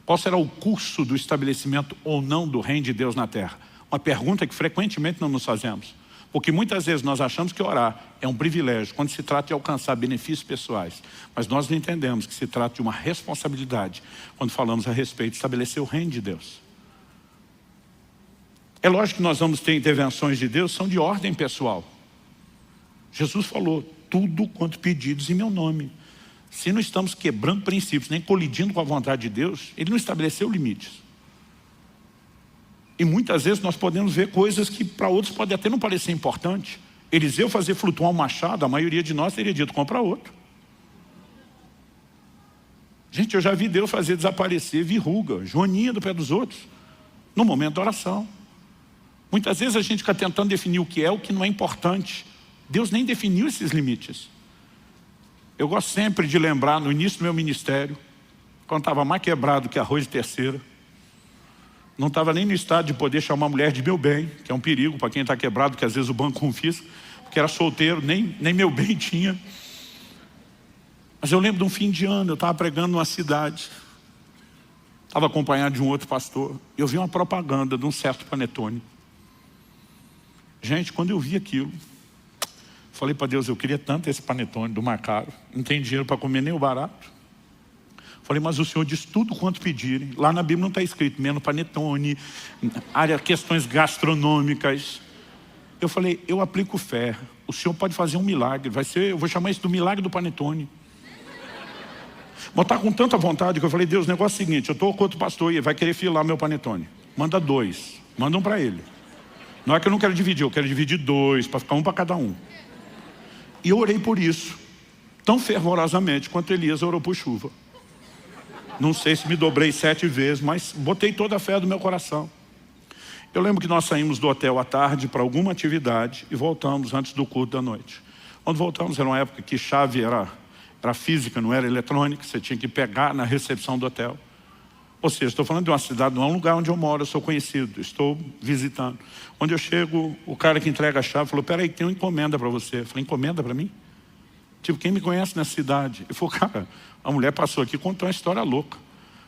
Qual será o curso do estabelecimento ou não do reino de Deus na terra? Uma pergunta que frequentemente não nos fazemos. Porque muitas vezes nós achamos que orar é um privilégio, quando se trata de alcançar benefícios pessoais. Mas nós não entendemos que se trata de uma responsabilidade, quando falamos a respeito de estabelecer o reino de Deus. É lógico que nós vamos ter intervenções de Deus, são de ordem pessoal. Jesus falou, tudo quanto pedidos em meu nome. Se não estamos quebrando princípios, nem colidindo com a vontade de Deus, Ele não estabeleceu limites. E muitas vezes nós podemos ver coisas que para outros pode até não parecer importante. Eliseu fazer flutuar um machado, a maioria de nós teria dito, compra outro. Gente, eu já vi Deus fazer desaparecer verruga, joaninha do pé dos outros, no momento da oração. Muitas vezes a gente fica tentando definir o que é, o que não é importante. Deus nem definiu esses limites. Eu gosto sempre de lembrar, no início do meu ministério, quando estava mais quebrado que arroz de terceira, não estava nem no estado de poder chamar a mulher de meu bem, que é um perigo para quem está quebrado, que às vezes o banco confisca, porque era solteiro, nem meu bem tinha. Mas eu lembro de um fim de ano, eu estava pregando numa cidade, estava acompanhado de um outro pastor, e eu vi uma propaganda de um certo panetone. Gente, quando eu vi aquilo, falei para Deus, eu queria tanto esse panetone do mais caro, não tem dinheiro para comer nem o barato. Falei, mas o Senhor diz tudo quanto pedirem. Lá na Bíblia não está escrito menos panetone, área, questões gastronômicas. Eu falei, eu aplico fé. O Senhor pode fazer um milagre. Eu vou chamar isso do milagre do panetone. Mas tá com tanta vontade que eu falei, Deus, o negócio é o seguinte, eu estou com outro pastor e ele vai querer filar meu panetone. Manda 2, manda um para ele. Não é que eu não quero dividir, eu quero dividir 2, para ficar um para cada um. E eu orei por isso, tão fervorosamente quanto Elias orou por chuva. Não sei se me dobrei 7 vezes, mas botei toda a fé do meu coração. Eu lembro que nós saímos do hotel à tarde para alguma atividade e voltamos antes do culto da noite. Quando voltamos, era uma época que chave era física, não era eletrônica, você tinha que pegar na recepção do hotel. Ou seja, estou falando de uma cidade, não é um lugar onde eu moro, eu sou conhecido, estou visitando. Onde eu chego, o cara que entrega a chave falou, peraí, tem uma encomenda para você. Eu falei, encomenda para mim? Tipo, quem me conhece nessa cidade? Ele falou, cara, a mulher passou aqui e contou uma história louca.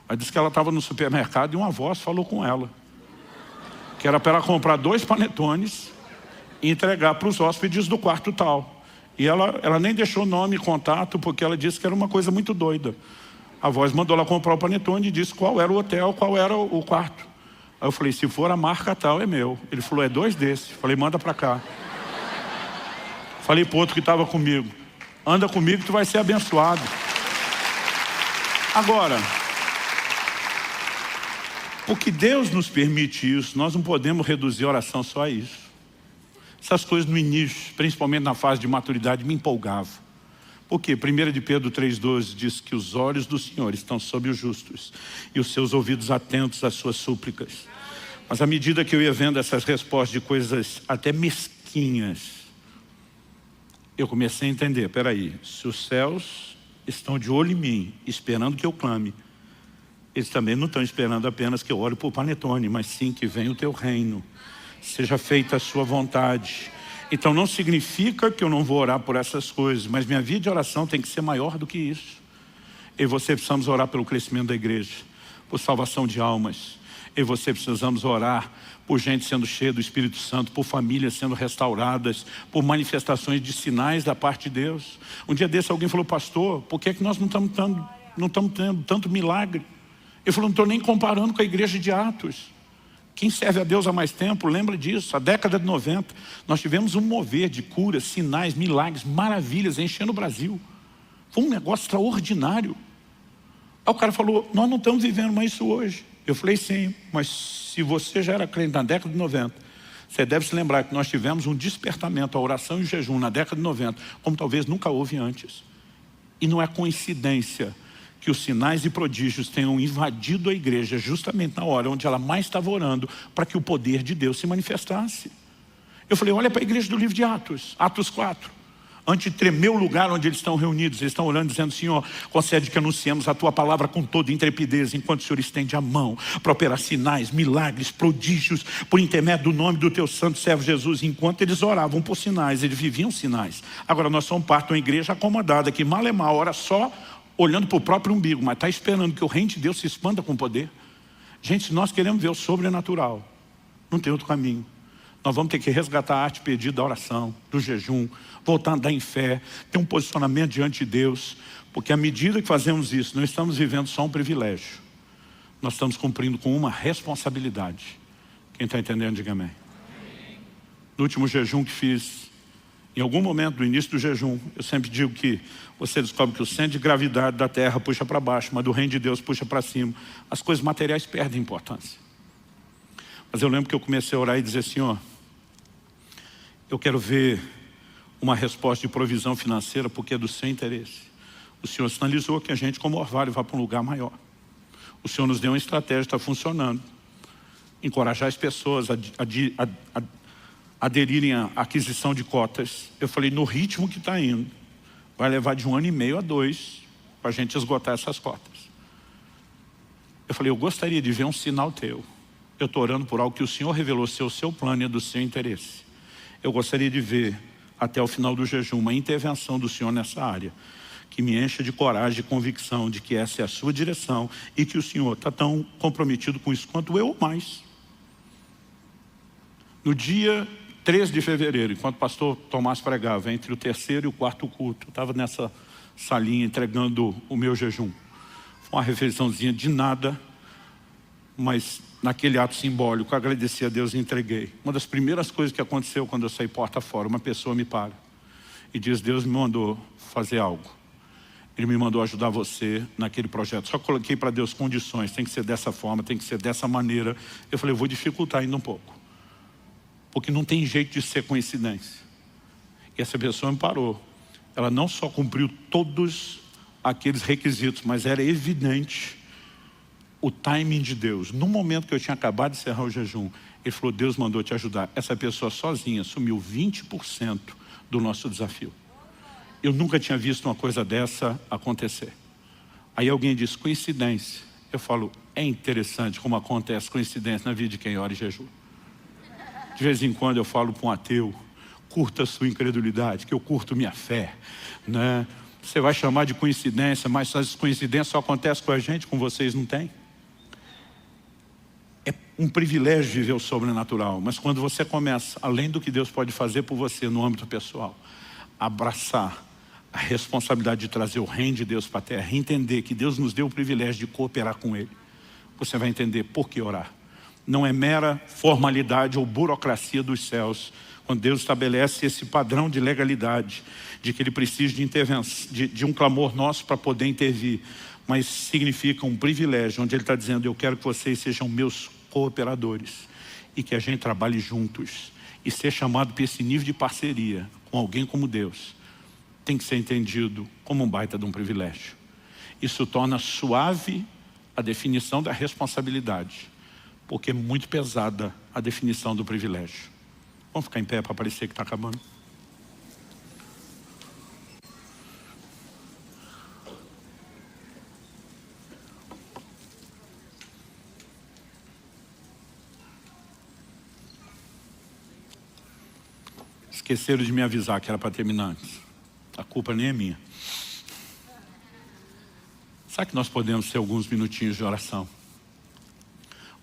Ela disse que ela estava no supermercado e uma voz falou com ela. Que era para ela comprar 2 panetones e entregar para os hóspedes do quarto tal. E ela nem deixou nome e contato, porque ela disse que era uma coisa muito doida. A voz mandou ela comprar o panetone e disse qual era o hotel, qual era o quarto. Aí eu falei, se for a marca tal, é meu. Ele falou, é 2 desses. Falei, manda para cá. Falei para o outro que estava comigo, anda comigo que tu vai ser abençoado. Agora, porque Deus nos permite isso, nós não podemos reduzir a oração só a isso. Essas coisas no início, principalmente na fase de maturidade, me empolgavam. Por quê? 1 de Pedro 3,12 diz que os olhos do Senhor estão sobre os justos e os seus ouvidos atentos às suas súplicas. Mas à medida que eu ia vendo essas respostas de coisas até mesquinhas, eu comecei a entender, peraí, se os céus estão de olho em mim, esperando que eu clame, eles também não estão esperando apenas que eu ore por panetone, mas sim que venha o teu reino, seja feita a sua vontade. Então não significa que eu não vou orar por essas coisas, mas minha vida de oração tem que ser maior do que isso. Eu e você precisamos orar pelo crescimento da igreja, por salvação de almas. Eu e você precisamos orar por gente sendo cheia do Espírito Santo, por famílias sendo restauradas, por manifestações de sinais da parte de Deus. Um dia desse alguém falou, pastor, por que nós não estamos tendo tanto milagre? Ele falou, não estou nem comparando com a igreja de Atos. Quem serve a Deus há mais tempo, lembra disso, a década de 90, nós tivemos um mover de curas, sinais, milagres, maravilhas, enchendo o Brasil. Foi um negócio extraordinário. Aí o cara falou, nós não estamos vivendo mais isso hoje. Eu falei, sim, mas se você já era crente na década de 90, você deve se lembrar que nós tivemos um despertamento, a oração e o jejum na década de 90, como talvez nunca houve antes. E não é coincidência que os sinais e prodígios tenham invadido a igreja justamente na hora onde ela mais estava orando para que o poder de Deus se manifestasse. Eu falei, olha para a igreja do livro de Atos, Atos 4. Antes de tremer o lugar onde eles estão reunidos, eles estão orando dizendo, Senhor, concede que anunciemos a tua palavra com toda intrepidez, enquanto o Senhor estende a mão para operar sinais, milagres, prodígios, por intermédio do nome do teu santo servo Jesus. Enquanto eles oravam por sinais, eles viviam sinais. Agora nós somos parte de uma igreja acomodada, que mal é mal, ora só olhando para o próprio umbigo, mas está esperando que o reino de Deus se expanda com poder. Gente, se nós queremos ver o sobrenatural, não tem outro caminho. Nós vamos ter que resgatar a arte perdida da oração, do jejum, voltar a andar em fé, ter um posicionamento diante de Deus, porque à medida que fazemos isso, não estamos vivendo só um privilégio, nós estamos cumprindo com uma responsabilidade. Quem está entendendo, diga amém. No último jejum que fiz, em algum momento do início do jejum, eu sempre digo que você descobre que o centro de gravidade da terra puxa para baixo, mas do reino de Deus puxa para cima. As coisas materiais perdem importância. Mas eu lembro que eu comecei a orar e dizer assim, ó, eu quero ver uma resposta de provisão financeira porque é do seu interesse. O Senhor sinalizou que a gente, como orvalho, vai para um lugar maior. O Senhor nos deu uma estratégia, está funcionando. Encorajar as pessoas a aderirem à aquisição de cotas. Eu falei, no ritmo que está indo, vai levar de 1 ano e meio a 2 para a gente esgotar essas cotas. Eu falei, eu gostaria de ver um sinal teu. Eu estou orando por algo que o Senhor revelou ser o seu plano e é do seu interesse. Eu gostaria de ver, até o final do jejum, uma intervenção do Senhor nessa área, que me encha de coragem e convicção de que essa é a sua direção e que o Senhor está tão comprometido com isso quanto eu ou mais. No dia 3 de fevereiro, enquanto o pastor Tomás pregava, entre o 3º e o 4º culto, eu estava nessa salinha entregando o meu jejum. Foi uma refeiçãozinha de nada, mas naquele ato simbólico, eu agradeci a Deus e entreguei. Uma das primeiras coisas que aconteceu quando eu saí porta fora, uma pessoa me para e diz, Deus me mandou fazer algo. Ele me mandou ajudar você naquele projeto. Só coloquei para Deus condições, tem que ser dessa forma, tem que ser dessa maneira. Eu falei, eu vou dificultar ainda um pouco. Porque não tem jeito de ser coincidência. E essa pessoa me parou. Ela não só cumpriu todos aqueles requisitos, mas era evidente o timing de Deus. No momento que eu tinha acabado de encerrar o jejum, ele falou, Deus mandou te ajudar. Essa pessoa sozinha assumiu 20% do nosso desafio. Eu nunca tinha visto uma coisa dessa acontecer. Aí alguém diz, coincidência. Eu falo, é interessante como acontece coincidência na vida de quem ora e jejum. De vez em quando eu falo para um ateu, curta a sua incredulidade, que eu curto minha fé, né? Você vai chamar de coincidência, mas essas coincidências só acontecem com a gente, com vocês não tem. É um privilégio viver o sobrenatural, mas quando você começa, além do que Deus pode fazer por você no âmbito pessoal, abraçar a responsabilidade de trazer o reino de Deus para a terra, entender que Deus nos deu o privilégio de cooperar com Ele, você vai entender por que orar. Não é mera formalidade ou burocracia dos céus. Quando Deus estabelece esse padrão de legalidade, de que Ele precisa de intervenção, de um clamor nosso para poder intervir, mas significa um privilégio, onde Ele está dizendo, eu quero que vocês sejam meus cooperadores e que a gente trabalhe juntos. E ser chamado para esse nível de parceria com alguém como Deus, tem que ser entendido como um baita de um privilégio. Isso torna suave a definição da responsabilidade, porque é muito pesada a definição do privilégio. Vamos ficar em pé para parecer que está acabando. Esqueceram de me avisar que era para terminar antes. A culpa nem é minha. Sabe que nós podemos ter alguns minutinhos de oração?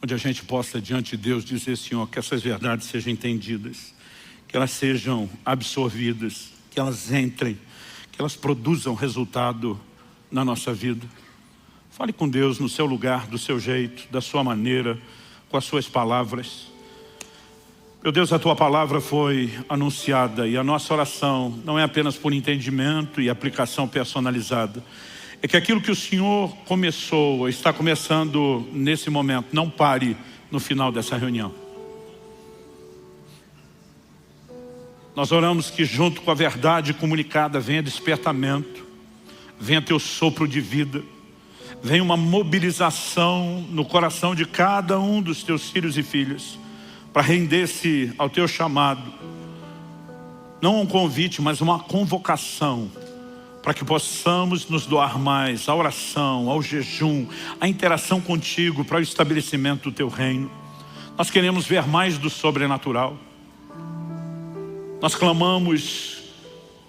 Onde a gente possa, diante de Deus, dizer, Senhor, que essas verdades sejam entendidas, que elas sejam absorvidas, que elas entrem, que elas produzam resultado na nossa vida. Fale com Deus no seu lugar, do seu jeito, da sua maneira, com as suas palavras. Meu Deus, a Tua palavra foi anunciada e a nossa oração não é apenas por entendimento e aplicação personalizada. É que aquilo que o Senhor começou, está começando nesse momento, não pare no final dessa reunião. Nós oramos que junto com a verdade comunicada venha despertamento, venha Teu sopro de vida, venha uma mobilização no coração de cada um dos Teus filhos e filhas, para render-se ao Teu chamado, não um convite, mas uma convocação, para que possamos nos doar mais à oração, ao jejum, à interação contigo para o estabelecimento do Teu reino. Nós queremos ver mais do sobrenatural. Nós clamamos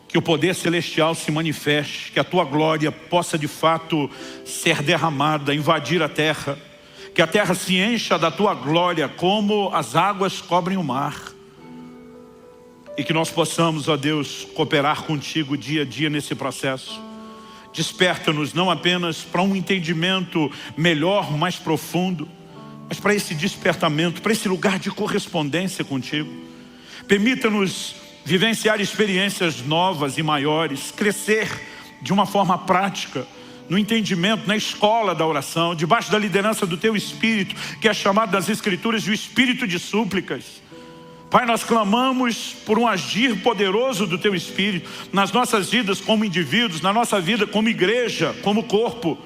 que o poder celestial se manifeste, que a Tua glória possa de fato ser derramada, invadir a terra, que a terra se encha da Tua glória como as águas cobrem o mar. e que nós possamos, ó Deus, cooperar contigo dia a dia nesse processo. Desperta-nos não apenas para um entendimento melhor, mais profundo, mas para esse despertamento, para esse lugar de correspondência contigo. Permita-nos vivenciar experiências novas e maiores, crescer de uma forma prática, no entendimento, na escola da oração, debaixo da liderança do Teu Espírito, que é chamado nas Escrituras de o Espírito de súplicas. Pai, nós clamamos por um agir poderoso do Teu Espírito nas nossas vidas como indivíduos, na nossa vida como igreja, como corpo.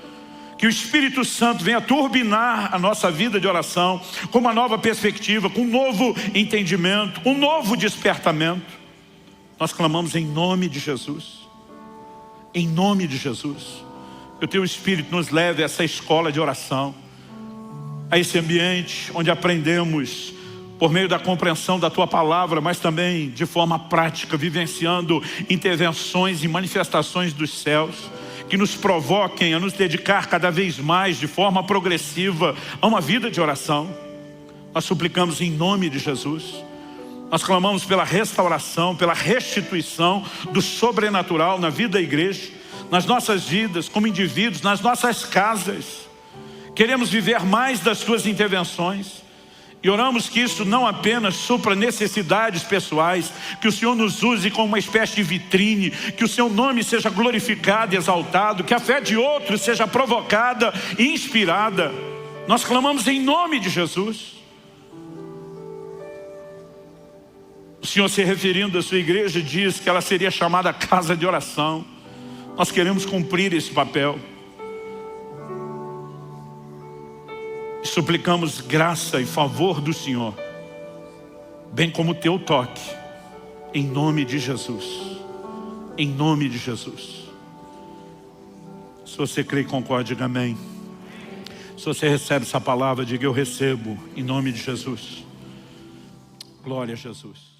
Que o Espírito Santo venha turbinar a nossa vida de oração com uma nova perspectiva, com um novo entendimento, um novo despertamento. Nós clamamos em nome de Jesus. Em nome de Jesus. Que o Teu Espírito nos leve a essa escola de oração, a esse ambiente onde aprendemos por meio da compreensão da Tua palavra, mas também de forma prática, vivenciando intervenções e manifestações dos céus, que nos provoquem a nos dedicar cada vez mais, de forma progressiva, a uma vida de oração. Nós suplicamos em nome de Jesus. Nós clamamos pela restauração, pela restituição do sobrenatural na vida da igreja, nas nossas vidas, como indivíduos, nas nossas casas. Queremos viver mais das Tuas intervenções. E oramos que isso não apenas supra necessidades pessoais, que o Senhor nos use como uma espécie de vitrine, que o Seu nome seja glorificado e exaltado, que a fé de outros seja provocada e inspirada. Nós clamamos em nome de Jesus. O Senhor, se referindo à Sua igreja, diz que ela seria chamada casa de oração. Nós queremos cumprir esse papel. Suplicamos graça e favor do Senhor, bem como o Teu toque, em nome de Jesus. Em nome de Jesus. Se você crê e concorda, diga amém. Se você recebe essa palavra, diga eu recebo, em nome de Jesus. Glória a Jesus.